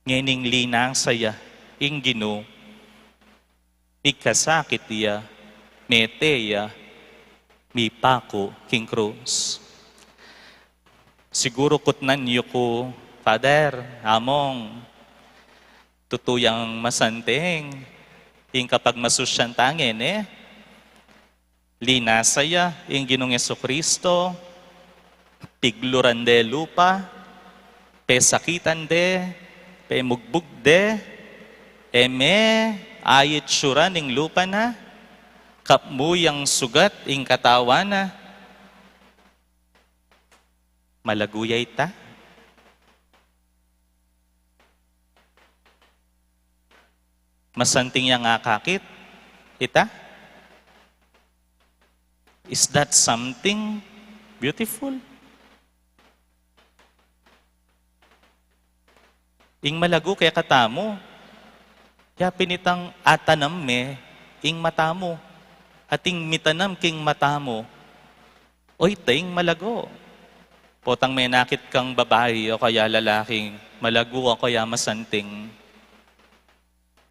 Ngening linang saya ing Ginoo. Ikasakit iya, meteya, mi pako king krus. Siguro kutnan niyo ko, Father, among tutuyang masanting, ing kapag masusyantangin linasaya, ing Ginong Jesucristo, pigluran de lupa, pesakitan de, pemugbug de, eme, ayit syuran ing lupa na, kapmuyang sugat ing katawan na, malaguyay ta. Masanting yang akakit, ita? Is that something beautiful? Ing malago kaya katamo, kaya pinitang atanam me, ing matamo, ating mitanam king matamo, oy ting malago. Potang may nakit kang babae o kaya lalaking malago o kaya masanting.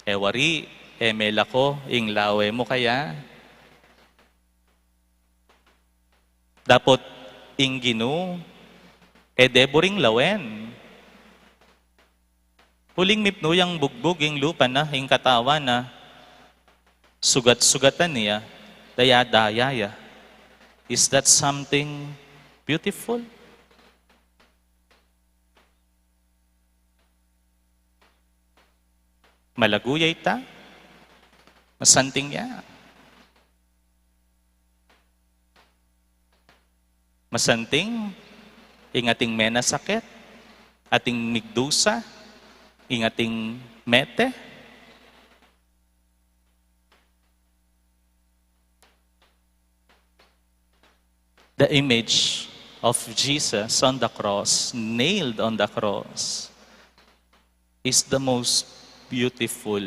Wari, mela ko, ing lawe mo kaya. Dapat ing Ginoo, deboring lawen. Huling mipno yung bugbog ing lupa na, ing katawan na, sugat-sugatan niya, daya-daya. Is that something beautiful? Malaguyay ta? Masanting ya? Masanting, ing ating mena sakit, ating migdusa, ing ating mete. The image of Jesus on the cross, nailed on the cross. is the most beautiful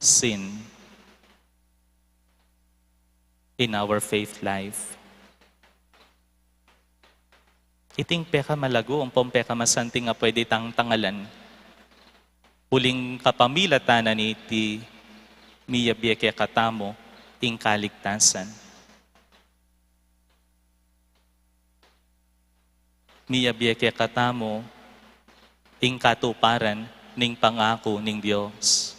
sin in our faith life. Iting peka malago, ang peka masanting nga pwede tang tangalan. Huling kapamilatanan iti miyabye kaya katamo ing kaligtasan. Miyabye kaya katamo ing katuparan ning pangako ning Dios.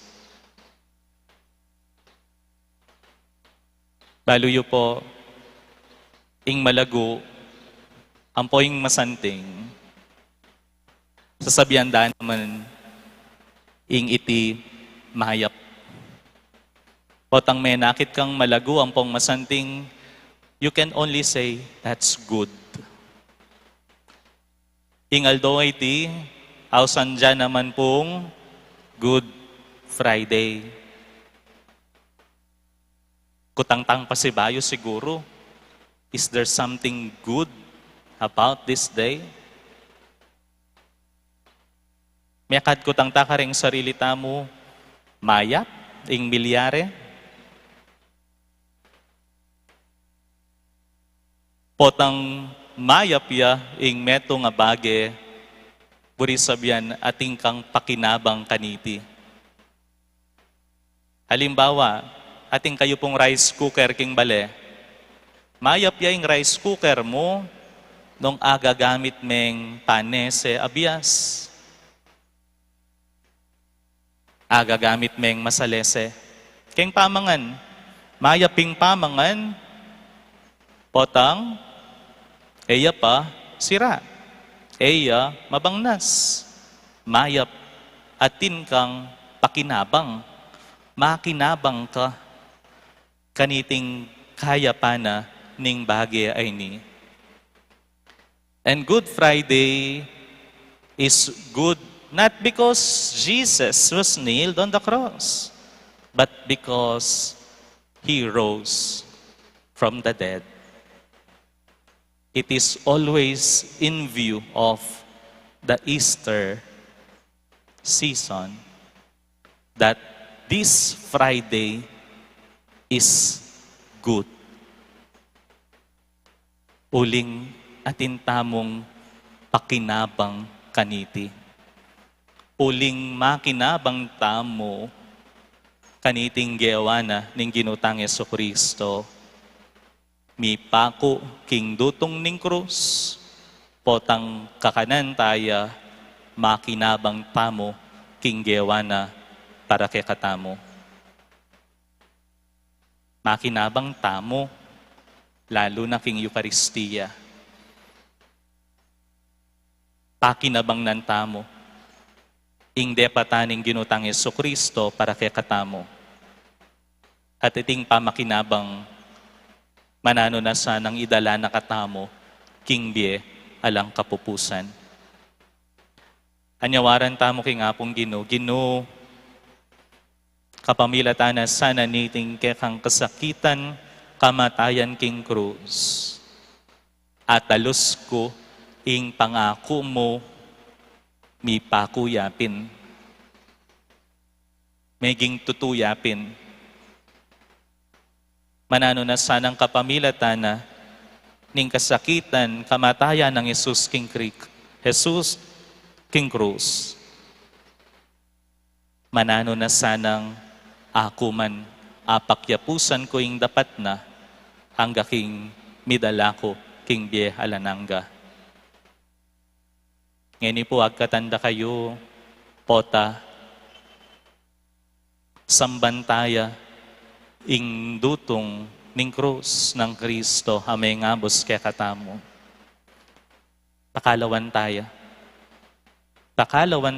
Baluyo po ing malago ang poing masanting sasabihan daan naman ing iti mahayap. Potang may nakit kang malago ang pong masanting, you can only say, that's good. Ingaldo iti, hausan dyan naman pong Good Friday. Kutangtang pasibayo siguro, is there something good about this day? Miyakad kutangta ka rin sarili tamo, mayap, ing milyare. Potang mayap ya ing meto nga bage, buri sabyan ating kang pakinabang kaniti. Halimbawa, ating kayo pong rice cooker king bale, mayap ya ing rice cooker mo, nung agagamit meng panese abias. Agagamit meng masalese. Keng pamangan, mayaping pamangan, potang, eya pa, sira. Eya, mabangnas. Mayap, atin kang pakinabang. Makinabang ka. Kaniting kaya pa na ning bagay ay ni. And Good Friday is good not because Jesus was nailed on the cross, but because He rose from the dead. It is always in view of the Easter season that this Friday is good. Uling atintamong pakinabang kaniti. Uling makinabang tamo kaniting gewana ning ginutang Jesucristo. Mi pako king dutong ning krus, potang kakanan taya makinabang tamo king gewana para kay katamo. Makinabang tamo, lalo na king Eucharistia. Pakinabang nan tamo, ing depataning ginutang Jesucristo para kay katamo. At iting pamakinabang manano na sa nang idala na katamo, king bie alang kapupusan. Anyawaran tamo king apong Gino, kapamilatanan sana niting kekang kasakitan, kamatayan king krus. At alus ko, ing pangako mo, mi pakuyapin. Meging tutuyapin. Manano na sanang kapamilatana, ning kasakitan, kamatayan ng Jesus king krus. Manano na sanang ako man apakyapusan ko ing dapat na hangga king midala ko king bie alananga. Ngayon po agkatanda kayo, pota, sambantaya, ing dutong ning krus ng Kristo, amay ngabos kaya katamo. Pakalawan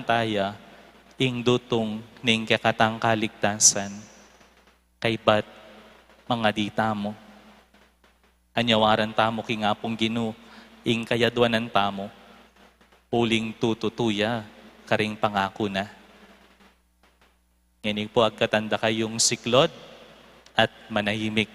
taya, ing dutong ning kakatang kaligtasan, kay bat mga dita mo. Anyawaran tamo king apong Gino, ing kayadwanan tamo, uling tututuya, karing pangako na. Ngayon po agkatanda kayong siklod at manahimik.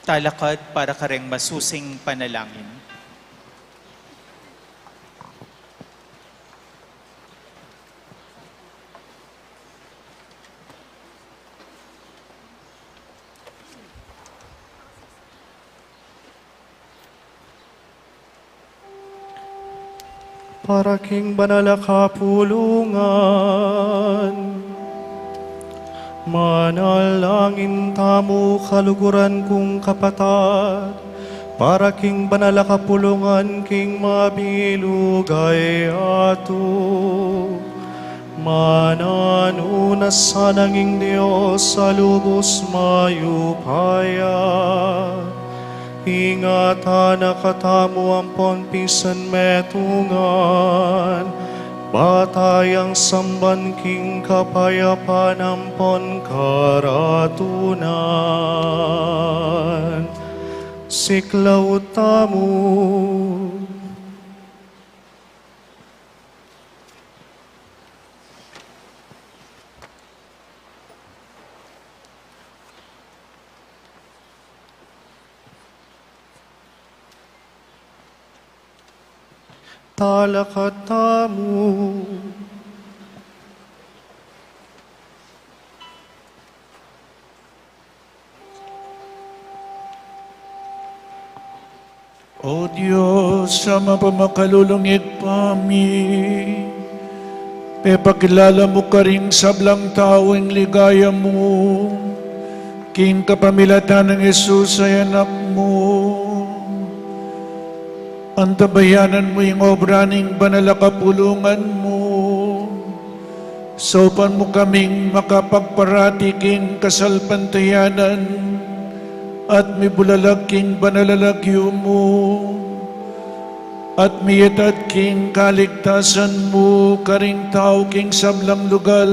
Talakad para kareng masusing panalangin. Para king banal na kapulungan, manalangin tamo kaluguran kong kapatat, para king banal na kapulungan king mabilugay ato. Mananuna sa nanging Diyos sa lubos mayupaya, ingatan na katamo ang ponpisan metungan, batayang samban king kapayapan ang karatunan. Siklaw tamo, talakad tamo. O Diyos, sa mapamakалulungit pami, pepakilala mo ka rin sablang tao ang ligaya mo, king kapamilatan ng Jesus ay anak mo. Antabayanan mo yung obra ng banal na kapulungan mo. Sopan mo kaming makapagparati king kasalpantayanan at may bulalag king banalalagyo mo at miyetad king kaligtasan mo karing tao king sablang lugal.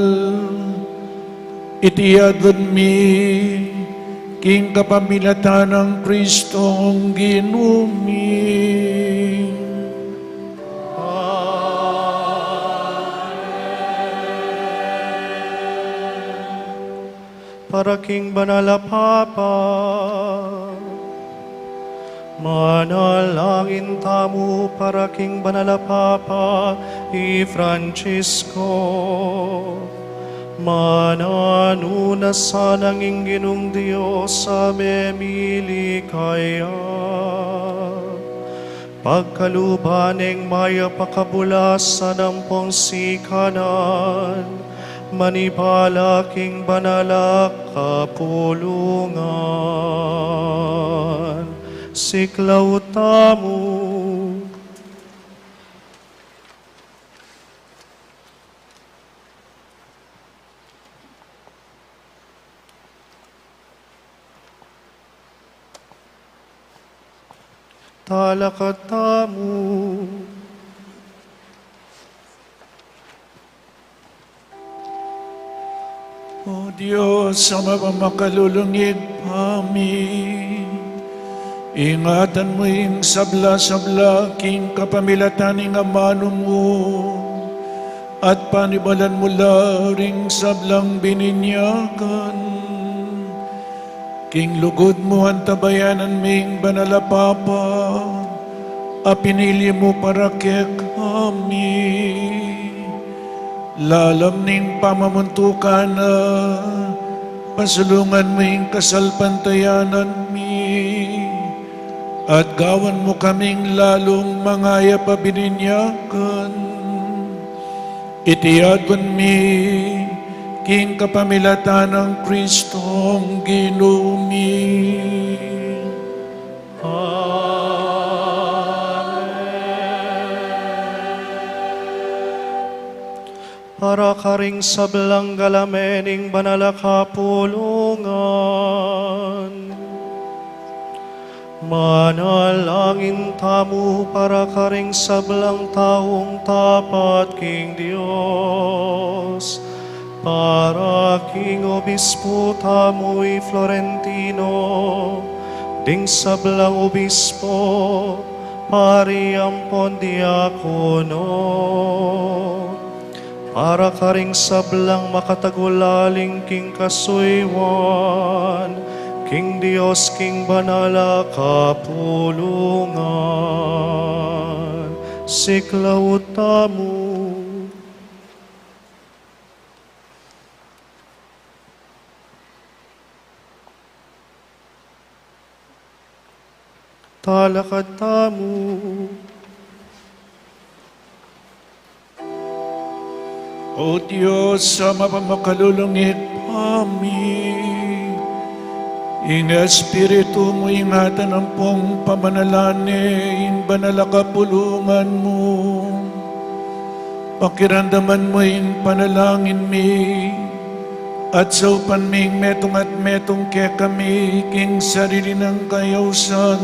Itiyagod mi king kapamilatan ng Kristong ginumi. Para king banal na Papa, manalangin tamo para king banal na Papa i Francisco, mananuna sa nanging ginong Diyos sa memili kaya, pagkalubaneng maya pakabulas sa nampong sikanan, manibala king banal kapulungan. Siklaw tamo, talakad tamo. O Diyos, sa mapamakалulungit pami, ingatan mo yung sabla-sabla king kapamilatan ng amano mo, at panibalan mo ring sablang bininyagan. King lugod mo ang tabayanan ming banal na Papa, a pinili mo para kay kami. Lalam ning pamamuntukan na pasulungan mo yung kasalpantayanan mi, at gawan mo kaming lalong mangaya pabininyakan. Itiyagon mi king kapamilatan ng Kristong ginumi. Para karing sablang galamening banal na kapulungan, manalangin tamo para karing sablang taong tapat king Dios, para king obispo tamo'y Florentino, ding sablang obispo, pari ampon diakono, para karing sablang makatagulaling king kasuywan, King Dios, King Banala, kapulungan, siklaw tamu. Talakad tamu. O Diyos, sa mapamakalulungit kami, in Espiritu mo ingatan ang pong pamanalani, in banal kapulungan mo, pakiramdaman mo in panalangin mi, at sa upan ming metong at metong kaya kami, king sarili ng kayawsan,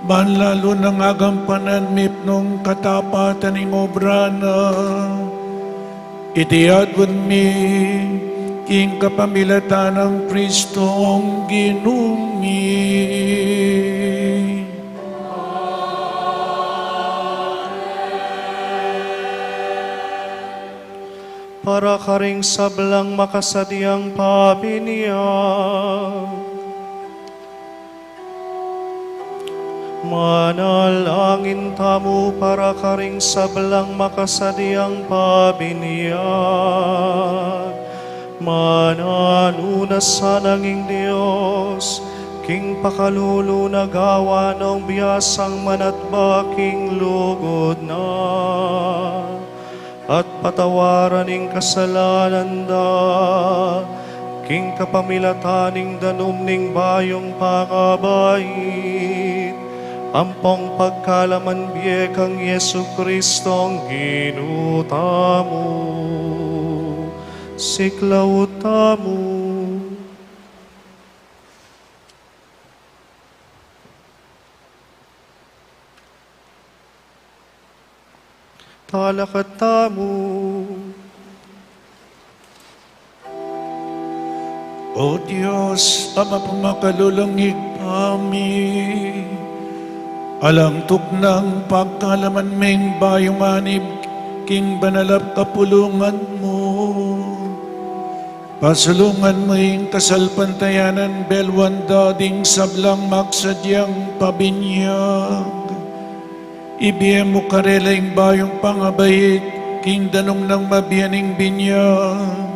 man lalo ng agampanan mipnong katapatan ng obra na, itiadwan mi, king kapamilatan ng Kristong ginumi. Para karing sablang makasadyang pabiniya, manalangin tamu para karing sablang makasadyang pabiniya. Mananuna sa nanging Diyos, king pakalulu na gawa ng biyasang manatbaking lugod na, at patawaran ng kasalanan da, king kapamilataning danum ning bayong pangabait, ampong pagkalaman biyekang Yesu Kristong ginutamu, siklaw tamu. Talakad tamu. O Diyos, Ama pamakalulungig kami, alang tuknang pagkalaman ming bayong manib, king banalap kapulungan mo, pasulungan mo yung kasalpantayanan, belwan dading sablang magsadyang pabinyag, ibiyem mo karelaing bayong pangabait, king danong ng mabiyaning binyag,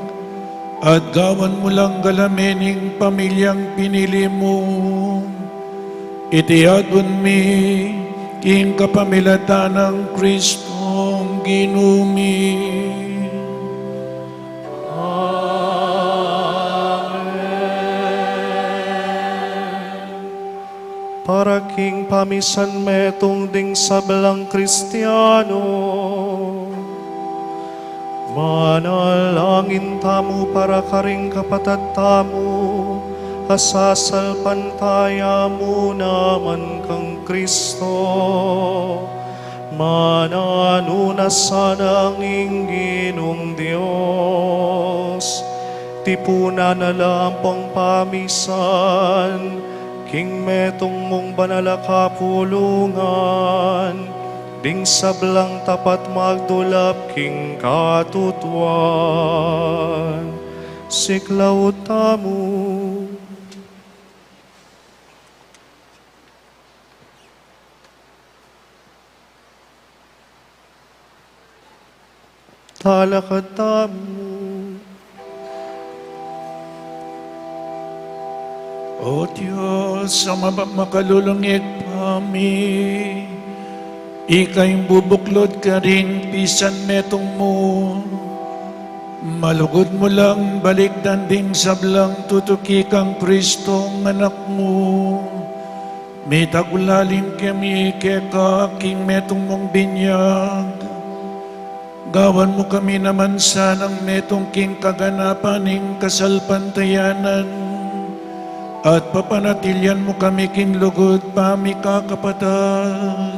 at gawan mo lang galamening pamilyang pinili mo, itiadwan mi, king kapamilatan ng Kristong ginumi. Para king pamisan metong ding sablang Kristiyano, manalangin tamu para karing kapatad tamu, asasal pantaya mo naman kang Kristo, mananuna sa nanging ginong Diyos, tipuna na lampang pamisan, king metong mong banal kapulungan, ding sablang tapat magdulap king katutuan, siklaw tamu. Talakad tamu. O Diyos, ang makalulungit kami, ika'y bubuklod ka rin, pisan metong mo, malugod mo lang, balik danding sablang tutuki kang Kristong anak mo, may tagulalim kami keka king metong mong binyag, gawan mo kami naman sanang metong king kaganapan ning kasalpantayanan, at papanatilyan mo kami king lugod pami kakapatad.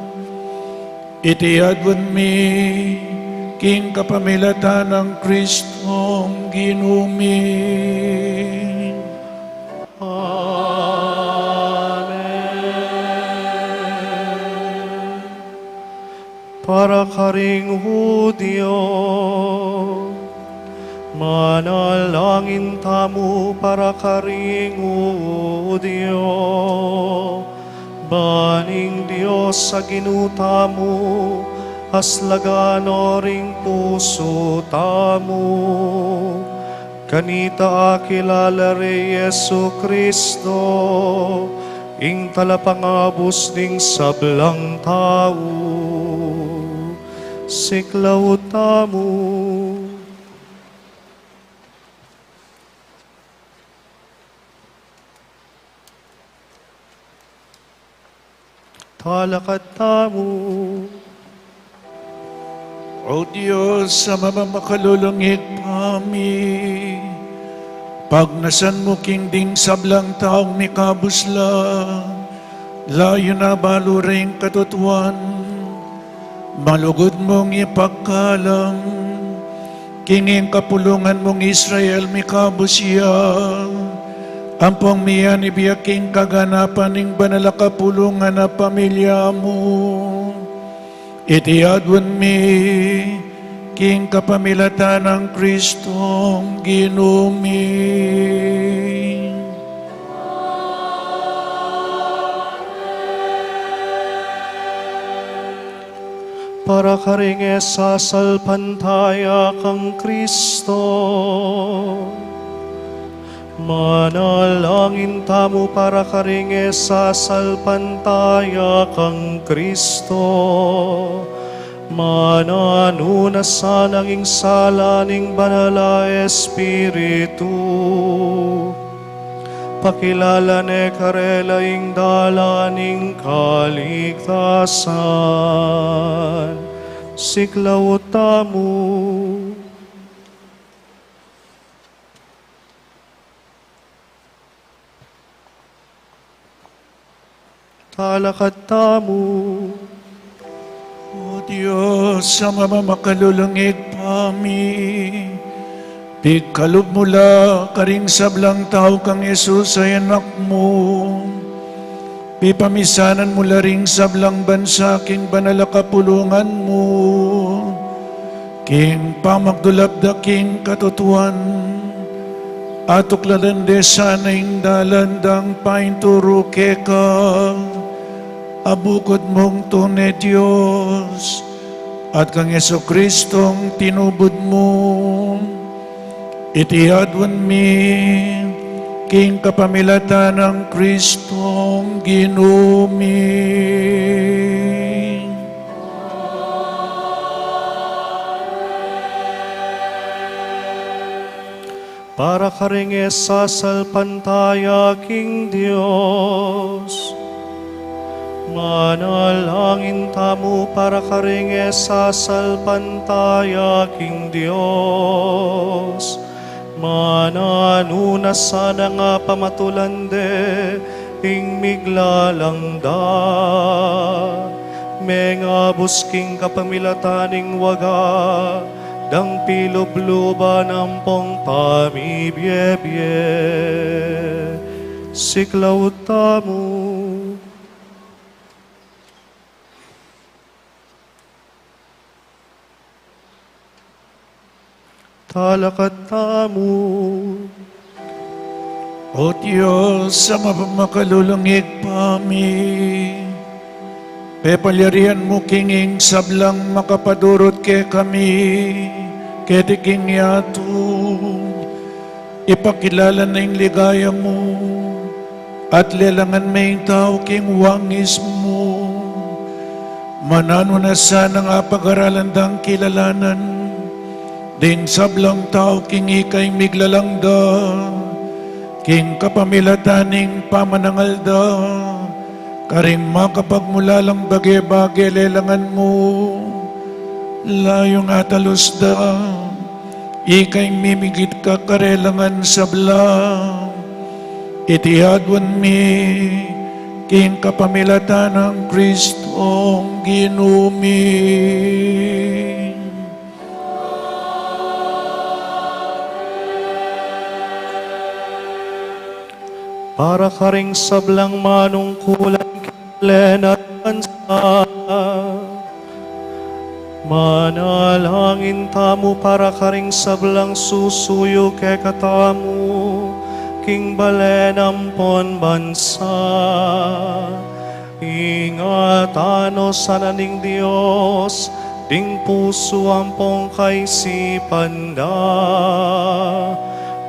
Itiadwan mi, king kapamilatan ng Kristong ginumi. Amen. Para karing Hudyo, Manalangin tamu para karingo Dio. Baning Diyos sa ginutamu, aslagano ring puso tamu. Kanita akilala re Yesu Kristo, ing talapangabos ning sablang tao. Siklaw tamu. Talakad tamu. O Diyos, sa mamakalulungit kami, pag nasan mo kingding sablang taong mikabusla, layo na balo ring katutuan, malugod mong ipagkalam, kinging kapulungan mong Israel mikabusya, ampong miyan ibiyaking kaganapan ng banal kapulungan na pamilya mo. Itiadwan mi king kapamilatan ng Kristong ginumi. Para karinge sasalpantaya kang Kristo. Manalangin tamu para karinge sasalpantaya kang Kristo. Mananunas sa nanging sala ning banala Espiritu. Pakilala ne karela ing dalaning kaligtasan. Siklaw tamu. Talakad tamu. O Diyos, sa mamakalulungig kami, pigkalob mula karing sablang tao kang Yesus ay anak mo. Pipamisanan mula ring sablang bansa king banal kapulungan mo. King pamagdulap king katutuan, atukladan de sanaing dalandang painturo keka. Abukod mong tunay Diyos, at kang Yesu Kristong tinubod mo, itiadwan mi, king kapamilatan ng Kristong ginumi. Para karinge sasalpantaya king Diyos. Manalangin tamu para karinge sasalpantaya king Diyos. Mananunas sana nga pamatulande ing miglalangda. Mengabos king kapamilataning waga, dang pilubluba ng pong pamibye-bye. Siklaw tamu. Talakad tamu. O Diyos, sa mapamakalulungig kami, pepalyarian mo kinging sablang makapadurot ke kami, ketiking yato, ipakilala na yung ligaya mo, at lelangan may tao king wangis mo, manano na sana nga pag-aralan dang kilalanan, din sablang tao king ikay miglalangda, king kapamilataning pamanangalda, karing makapagmulalang bage-bage lelangan mo, layong atalusda, ikay mimigit ka karelangan sablang, itiadwan mi, king kapamilatan ng Kristong ginumi. Para karing sablang manungkulan kilen at bansa, manalangin Manalangin tamo para karing sablang susuyo ke katamu, king balenampon bansa. Ingatano sana ning Dios, ding puso ampong kaisipan da.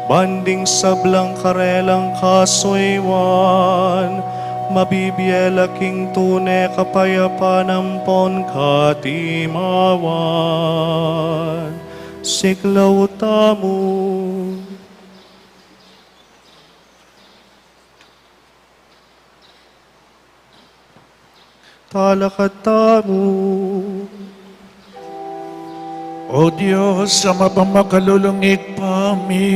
Banding sablang karelang kasoywan, mabibiyela king tune kapayapan ampon katimawan. Siklaw tamo. Talakad tamo. O Diyos, sa mapamakalulungig pami,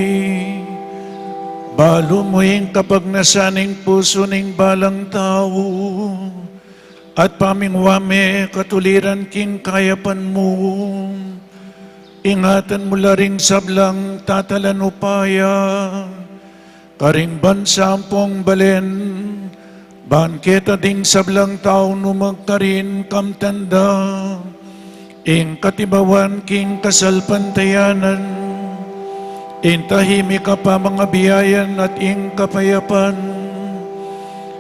balo mo'ing kapag nasaning puso ning balang tao, at pamingwame katuliran king kayapan mo, ingatan mo laring sablang tatalan upaya, karing bansampong balen, bangketa ding sablang tao numagkarin kamtanda, ing katibawan king kasalpantayanan, ing tahimik ka pa mga biyayan at ing kapayapan,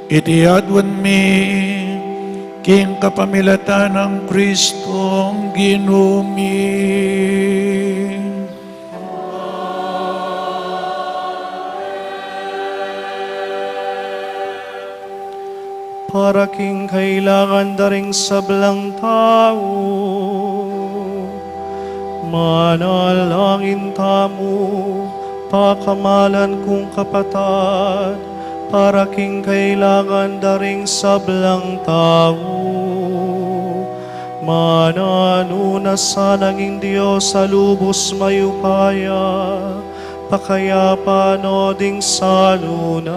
itiadwan mi king kapamilatan ng Kristong ginumi. Para king kailangan daring sablang tao, manalangin tamo, pakamalan kong kapatad, para king kailangan daring sablang tao. Mananuna sa nanging Diyos sa lubos mayupaya, pakayapa no ding salunan.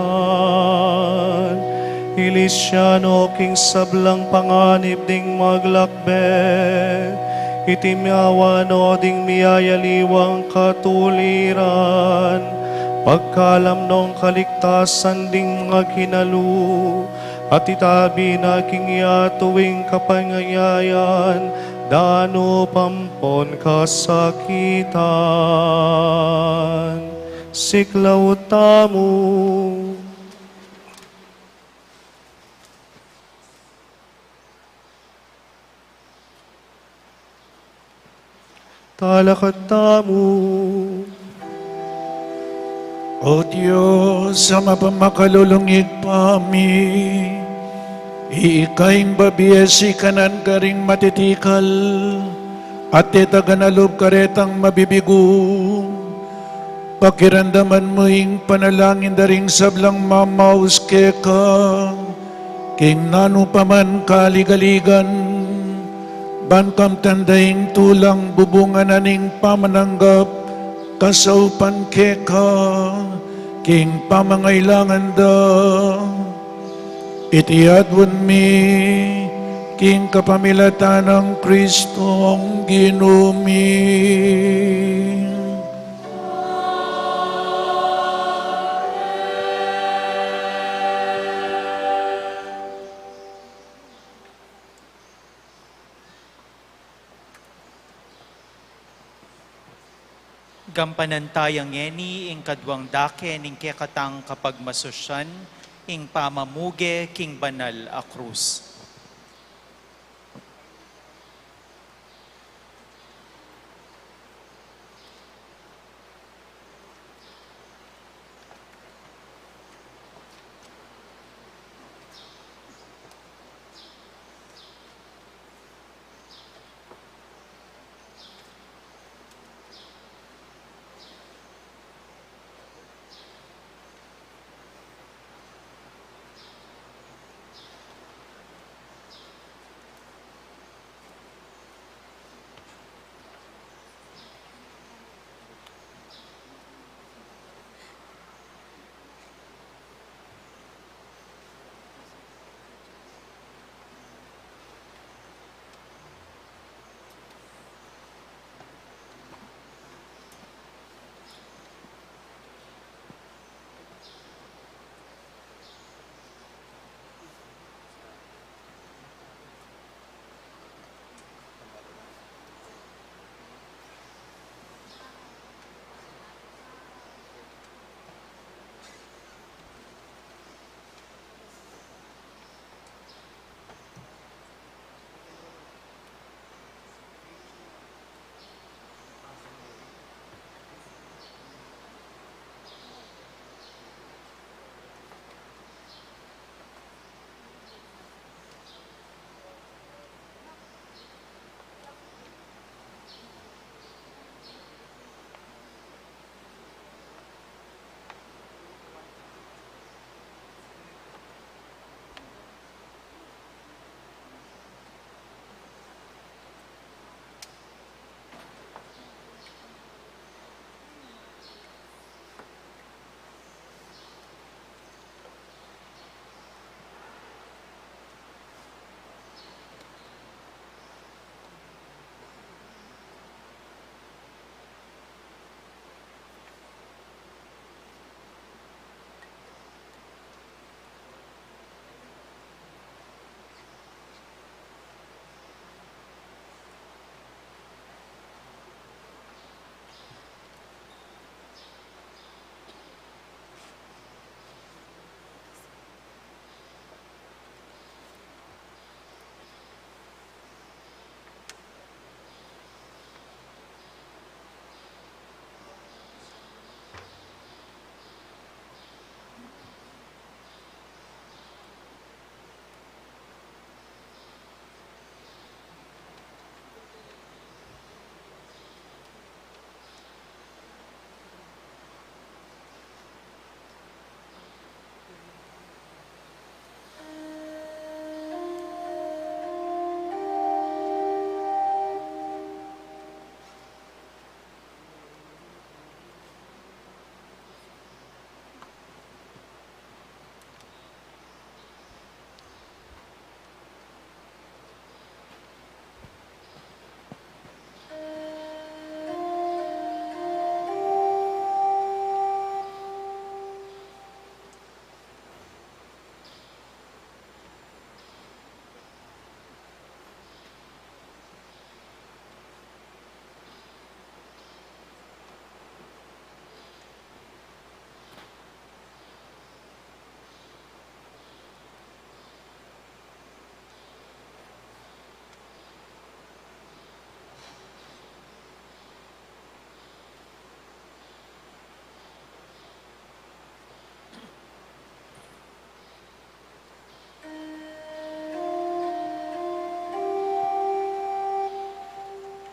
Ilisyano king sablang panganib ding maglakbet, itimyawan o ding miyayaliwang katuliran, pagkalam nung kaligtasan ding mga kinalu, at itabi na king yatuwing kapangayayan, dano pampon kasakitan. Siklaw tamo. Talakad tamo. O Diyos, sa mapamakalulungig pami, iikaing babiesi kanan karing matitikal, at itaganalob karetang mabibigo, pakirandaman mo'ing panalangin daring sablang mamaus keka, king nano paman kaligaligan, bankam tandaing tulang bubungan aning pamananggap, kasaupan keka, king pamangailangan da, itiadwan mi, king kapamilatan ng Kristong ginumi. Gampanantayang ngeni ing kadwang dake ning kekatang kapag masosyan ing pamamuge king banal a krus.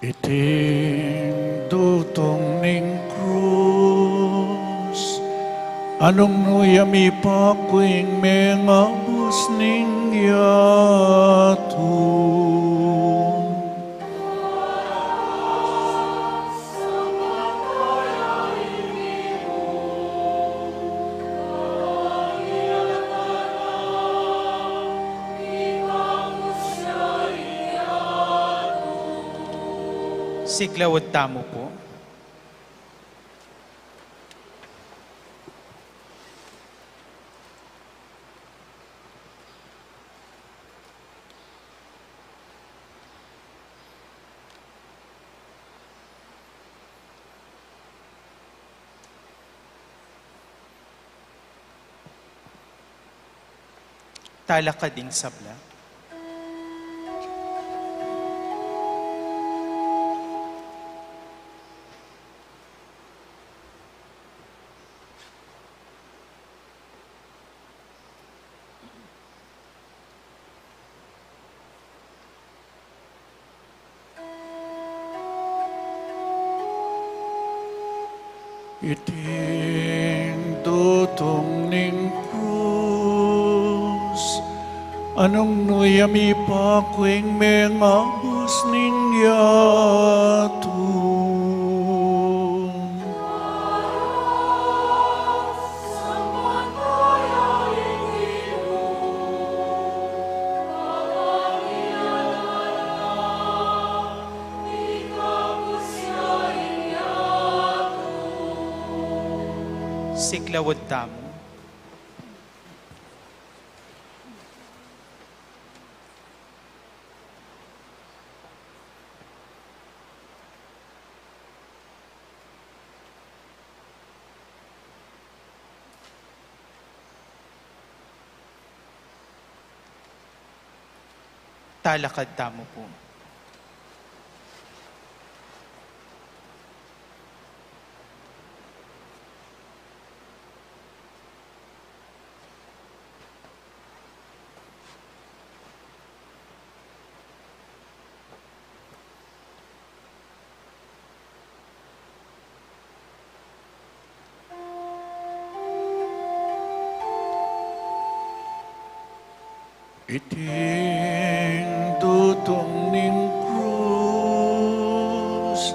Iting dutong ning krus, anong nuyami pa kuing mga bus ning yatu. Siglawad tamo po. Talakading sabla. Iting dutong ning krus, anong nuyami pa kuing mga bus ning yatu. Siglawad tamo. Talakad tamo po. Iting dutong ning krus,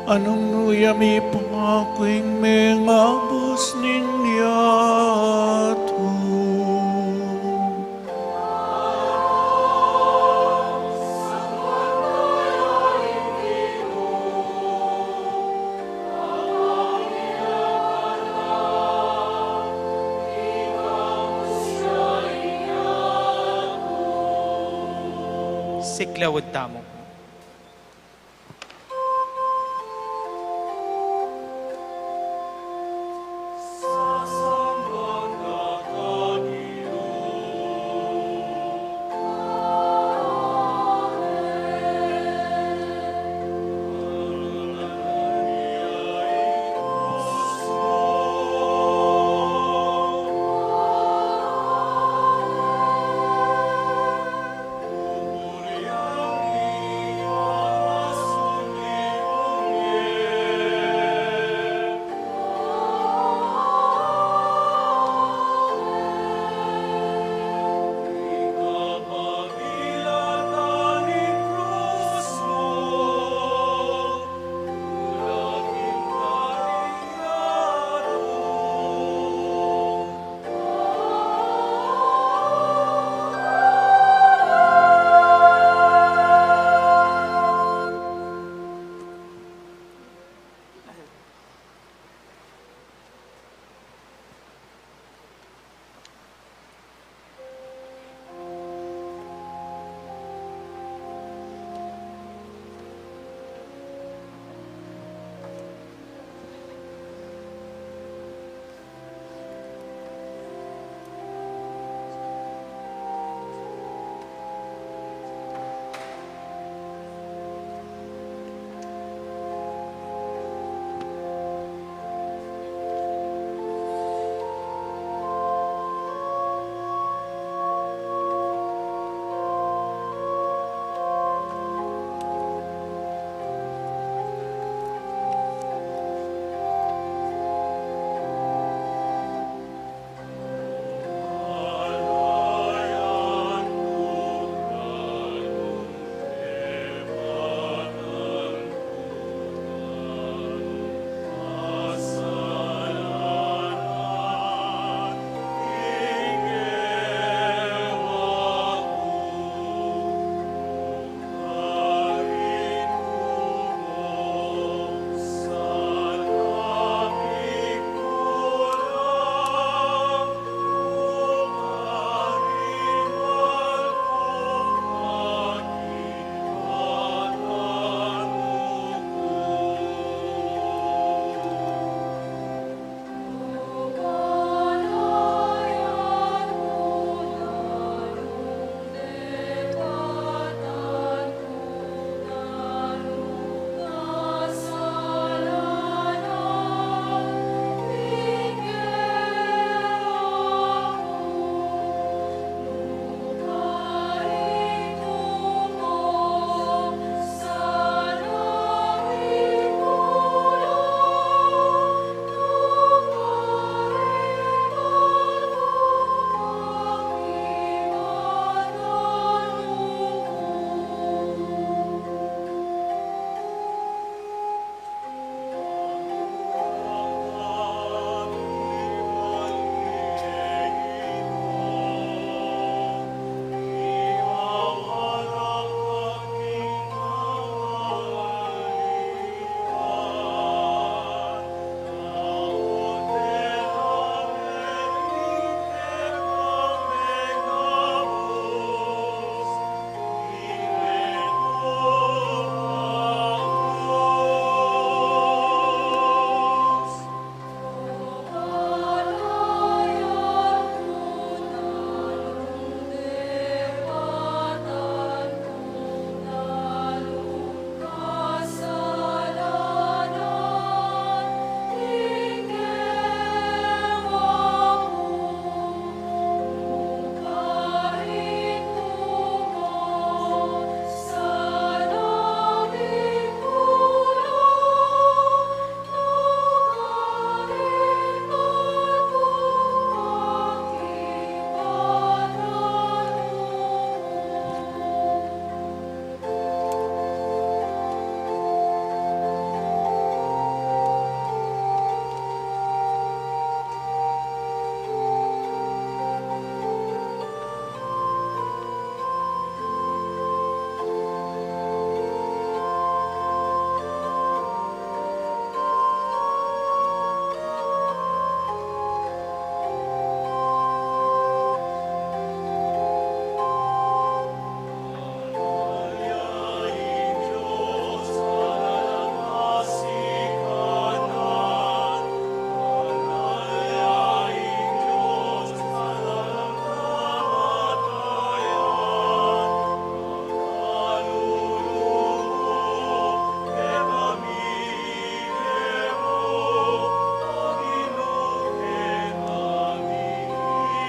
anong nuyami pa kuing mga bus ning yatu. Siglawad tamo po.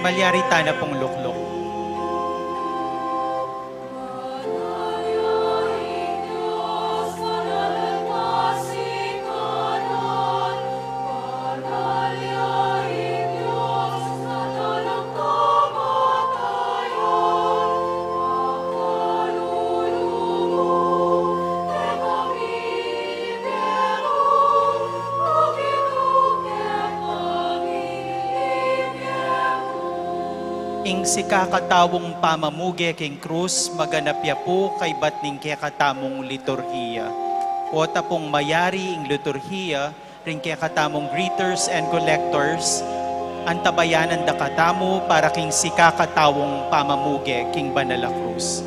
malyarita na pong luklok. Ing si kakatawong pamamuge king krus, maganapya po kay batning kakatamong liturhiya. O tapong mayari ing liturhiya, ring kakatamong greeters and collectors, antabayanan da katamo para king si kakatawong pamamuge king Banala Cruz.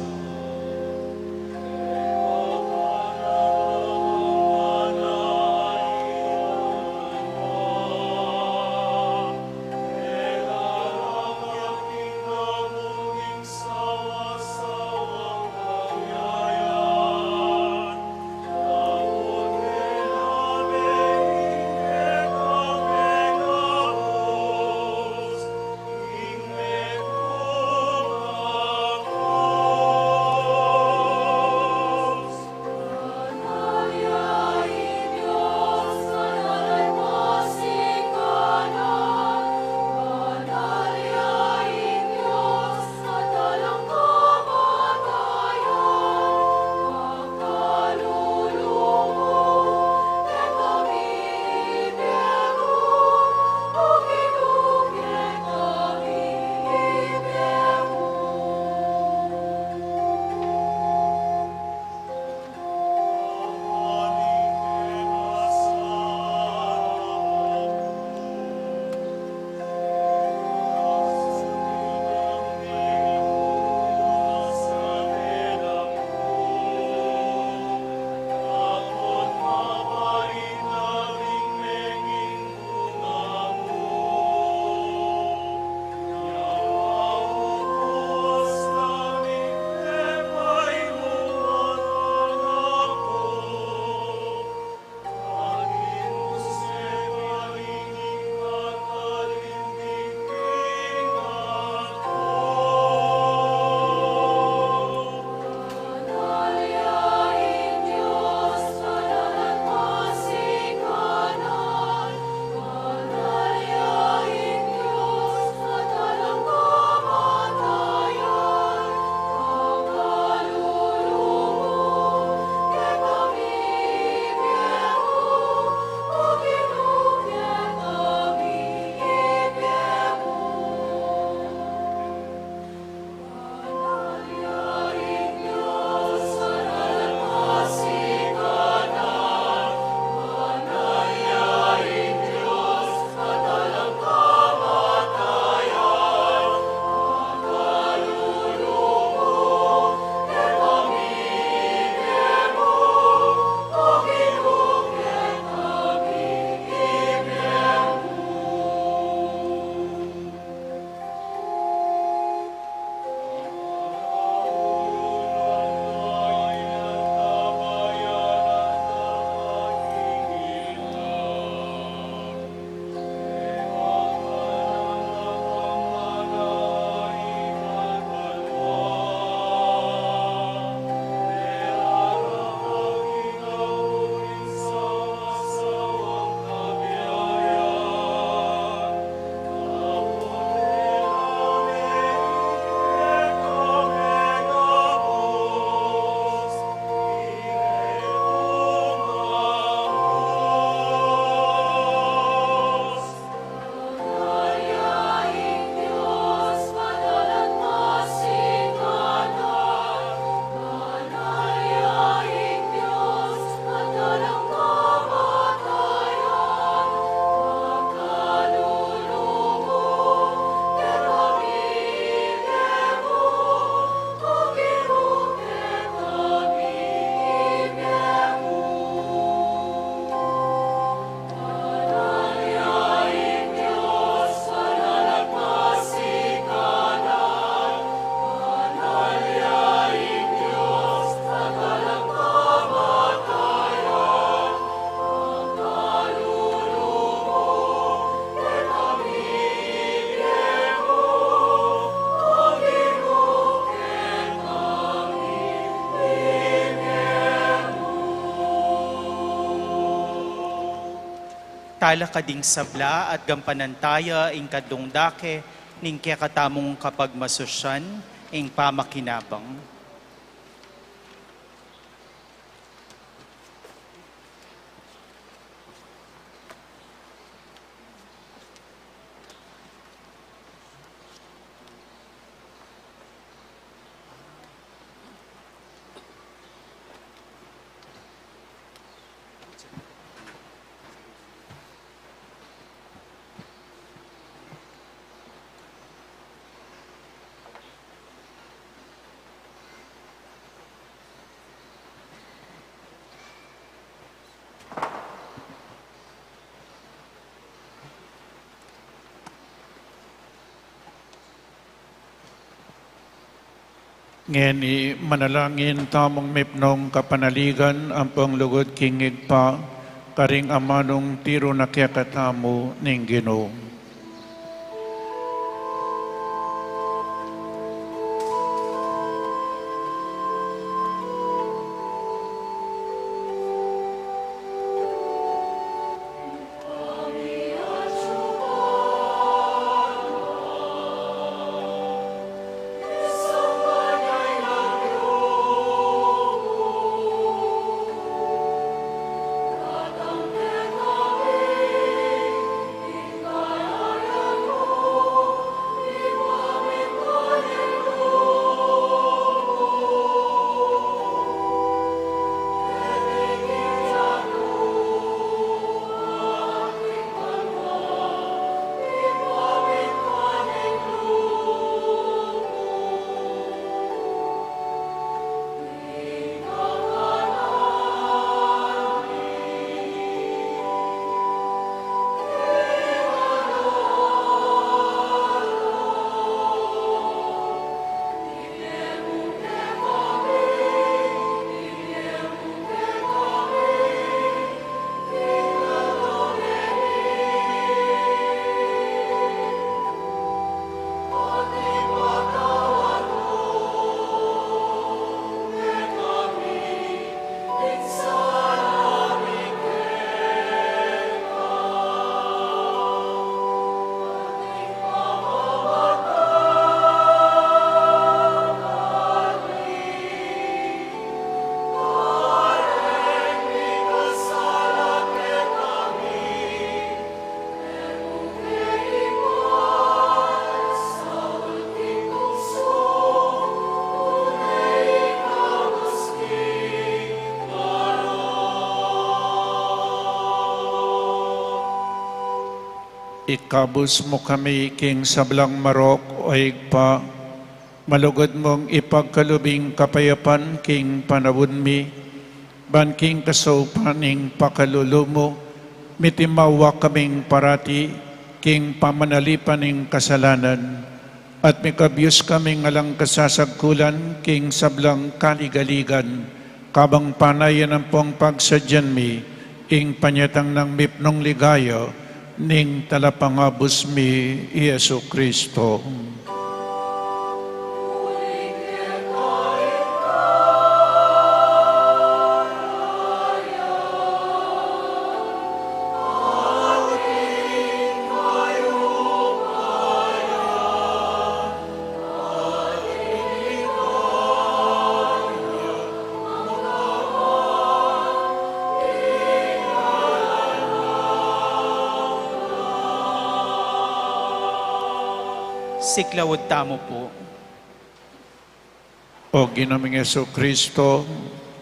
tala kading sabla at gampanantaya ing kadungdake ning kekatamong kapag masusyan ing pamakinabang. Ngeni manalangin tamong mipnong kapanaligan ang panglugod kingig pa karing amanong tiro na kayakatamo ning Ginoo. Ikabus mo kami king sablang marok o igpa, malugod mong ipagkalubing kapayapan king panawon mi, ban king kasaupaning pakalulumo, mitimawa kaming parati king pamanalipaning kasalanan, at mikabyus kaming alang kasasagkulan king sablang kaligaligan, kabang panayan ang pong pagsadyan mi, ing panyatang ng mipnong ligaya, ning talapangabos mi Yesu Kristo. Siklawod tamo po. O Ginoong Yesu Kristo,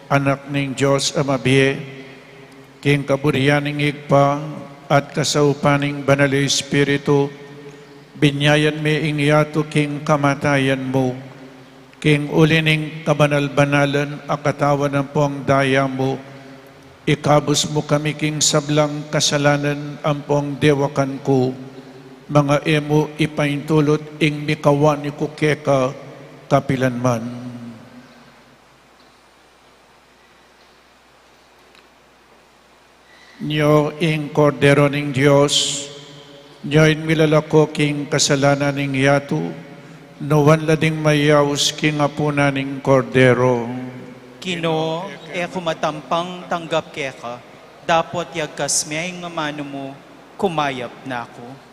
anak ning Diyos Amabiye, king kaburianing igpa at kasaupaning banal Espiritu, binyayan mi ingyato king kamatayan mo, king ulining kabanal-banalan akatawan ng pong daya mo, ikabos mo kami king sablang kasalanan ang pong dewakan ko, mga emo ipaintulot ing mikawan ni kukeka kapilanman. Nyo ing kordero ning Diyos, nyo in milalako king kasalanan ning yatu, nuwan lading mayaws king apuna ning kordero. Kino, e kumatampang tanggap keka, dapat yagkas miyay nga mano mo, kumayap na ako.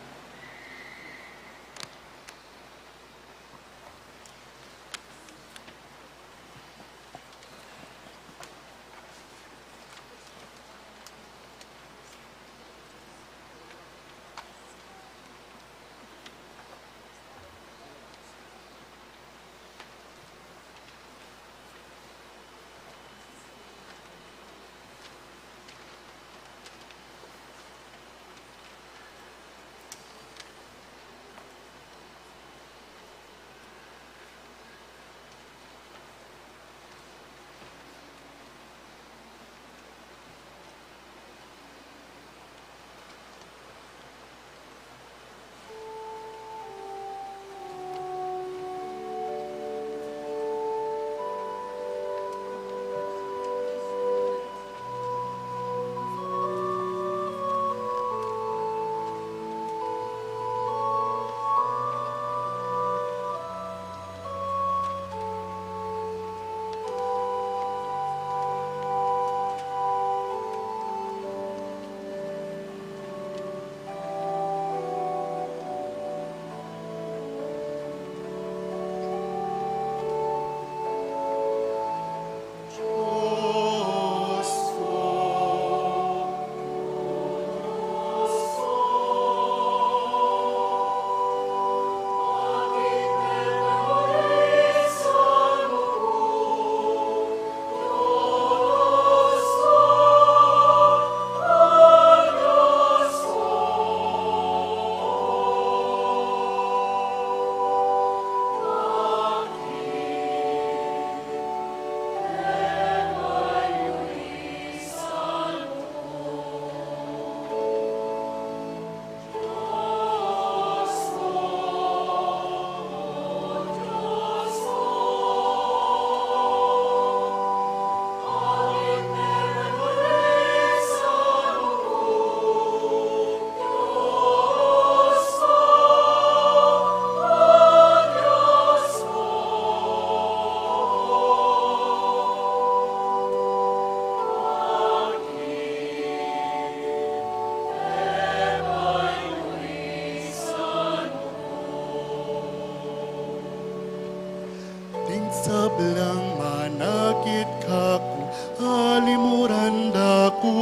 Sablang manakit kaku, alimuran daku,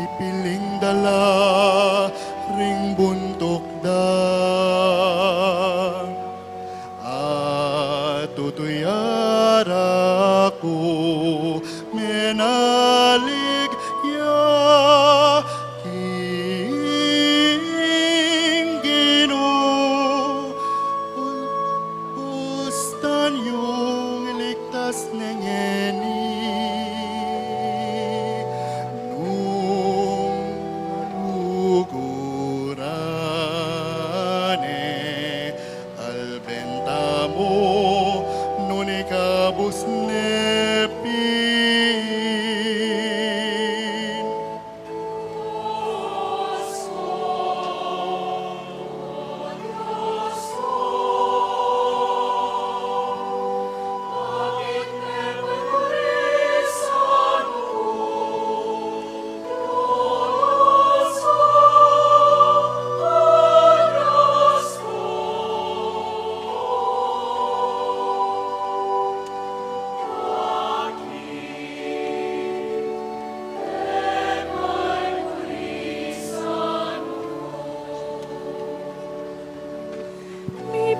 pipiling dala, ring buntok da. At tutuyaraku, menalig ya, king Ginoo. Ustan yung iligtas nengeni nung lugurane albenta mo nun ikabus nepin.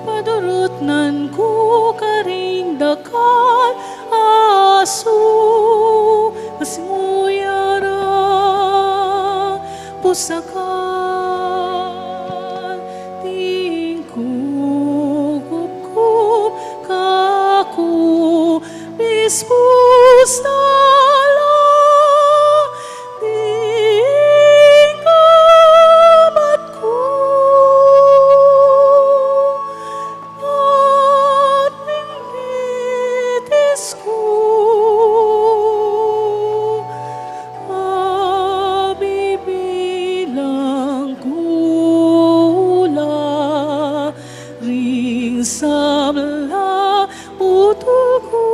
Padurot nan ku karing dakal asu asmuyara pusakan tingku gup kaku bispustala sabla putuku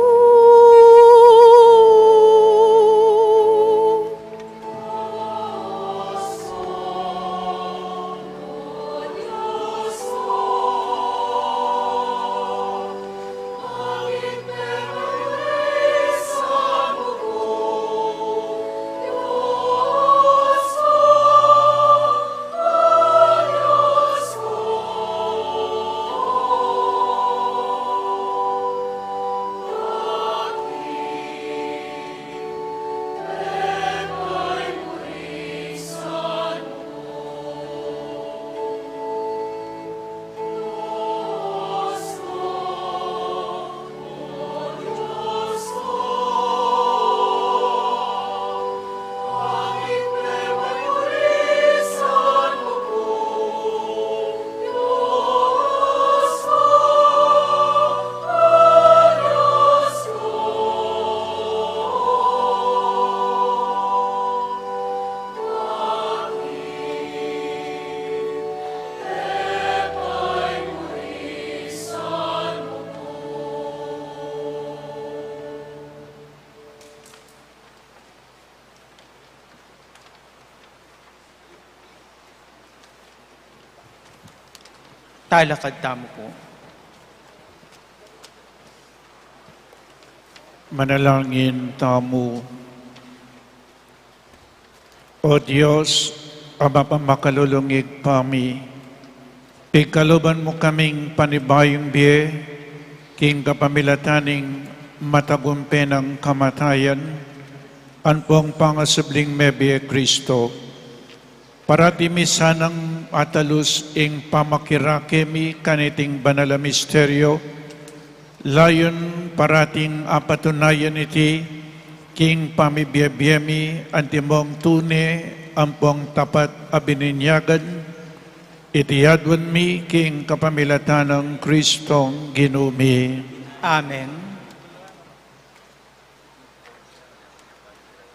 Talakad tamo po. Manalangin tamo. O Diyos, Ama pamakalulungig pami, pigkaluban mo kaming panibayong biye, king kapamilataning matagumpe ng kamatayan, anpong pangasubling mebie Kristo. Parati mi sanang atalus ing pamakirakemi kaniting banala misteryo, layon parating apatunayan iti, king pamibiyabiyami antimong tune, ampong tapat abininyagan, itiyadwan mi king kapamilatanang Kristong ginumi. Amen.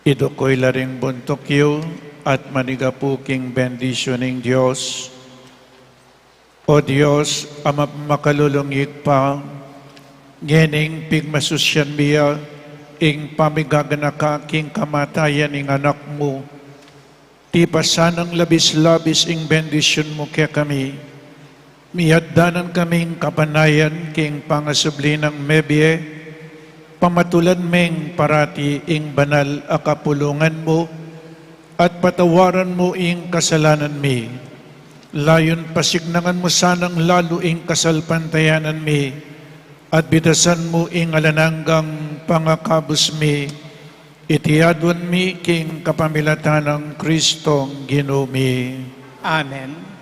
Ito ko'y laring buntukyo at manigapuking bendisyoning Diyos. O Diyos, Ama makalulungig pa, ngening pigmasusyan biya, ing pamigaganaka king kamatayan ing anak mo, ti pasanang labis-labis ing bendisyon mo kaya kami, miyaddanan kaming kapanayan king pangasubli ng mebye, pamatulan meng parati ing banal a kapulungan mo, at patawaran mo ing kasalanan mi. Layon pasignangan mo sanang lalo ing kasalpantayanan mi, at bitasan mo ing alananggang pangakabos mi, itiyadwan mi king kapamilatan ng Kristong ginumi. Amen.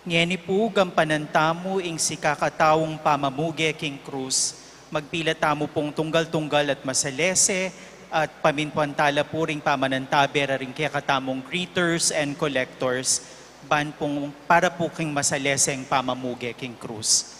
Ngeni po gampanan tamo ing si kakatawong pamamuge king krus, magpila tamo pong tunggal-tunggal at masalese, at paminpuantala po ring pamanantaber ring kaya katamong greeters and collectors, ban pong para po king masalese ang pamamuge king krus.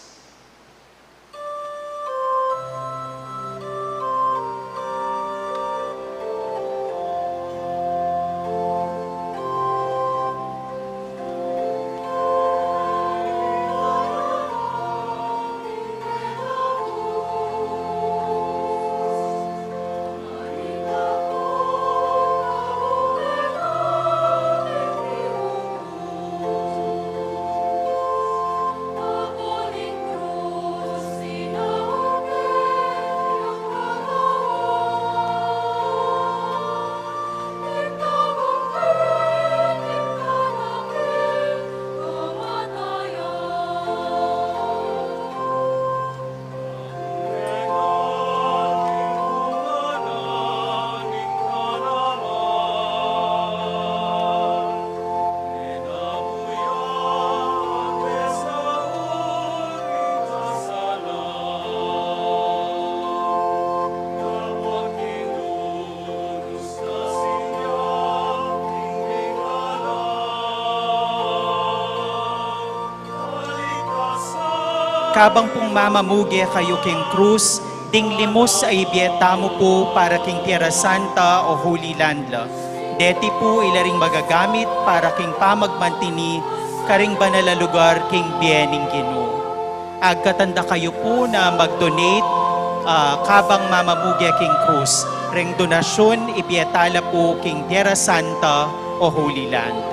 Kabang pong mamamuge kayo king krus, ding limos ay ibieta mo po para king Tierra Santa o Holy Land la. Deti po ilaring magagamit para king pamagmantini, karing banala lugar king biening Ginoo. Agkatanda kayo po na mag-donate kabang mamamuge king krus. Ring donasyon ibietala po king Tierra Santa o Holy Land.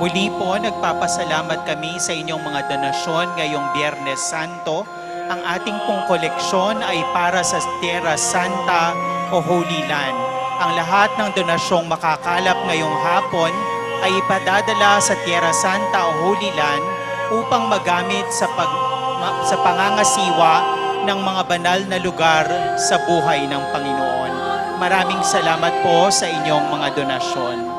Muli po, nagpapasalamat kami sa inyong mga donasyon ngayong Biyernes Santo. Ang ating pong koleksyon ay para sa Tierra Santa o Holy Land. Ang lahat ng donasyong makakalap ngayong hapon ay ipadadala sa Tierra Santa o Holy Land upang magamit sa pangangasiwa ng mga banal na lugar sa buhay ng Panginoon. Maraming salamat po sa inyong mga donasyon.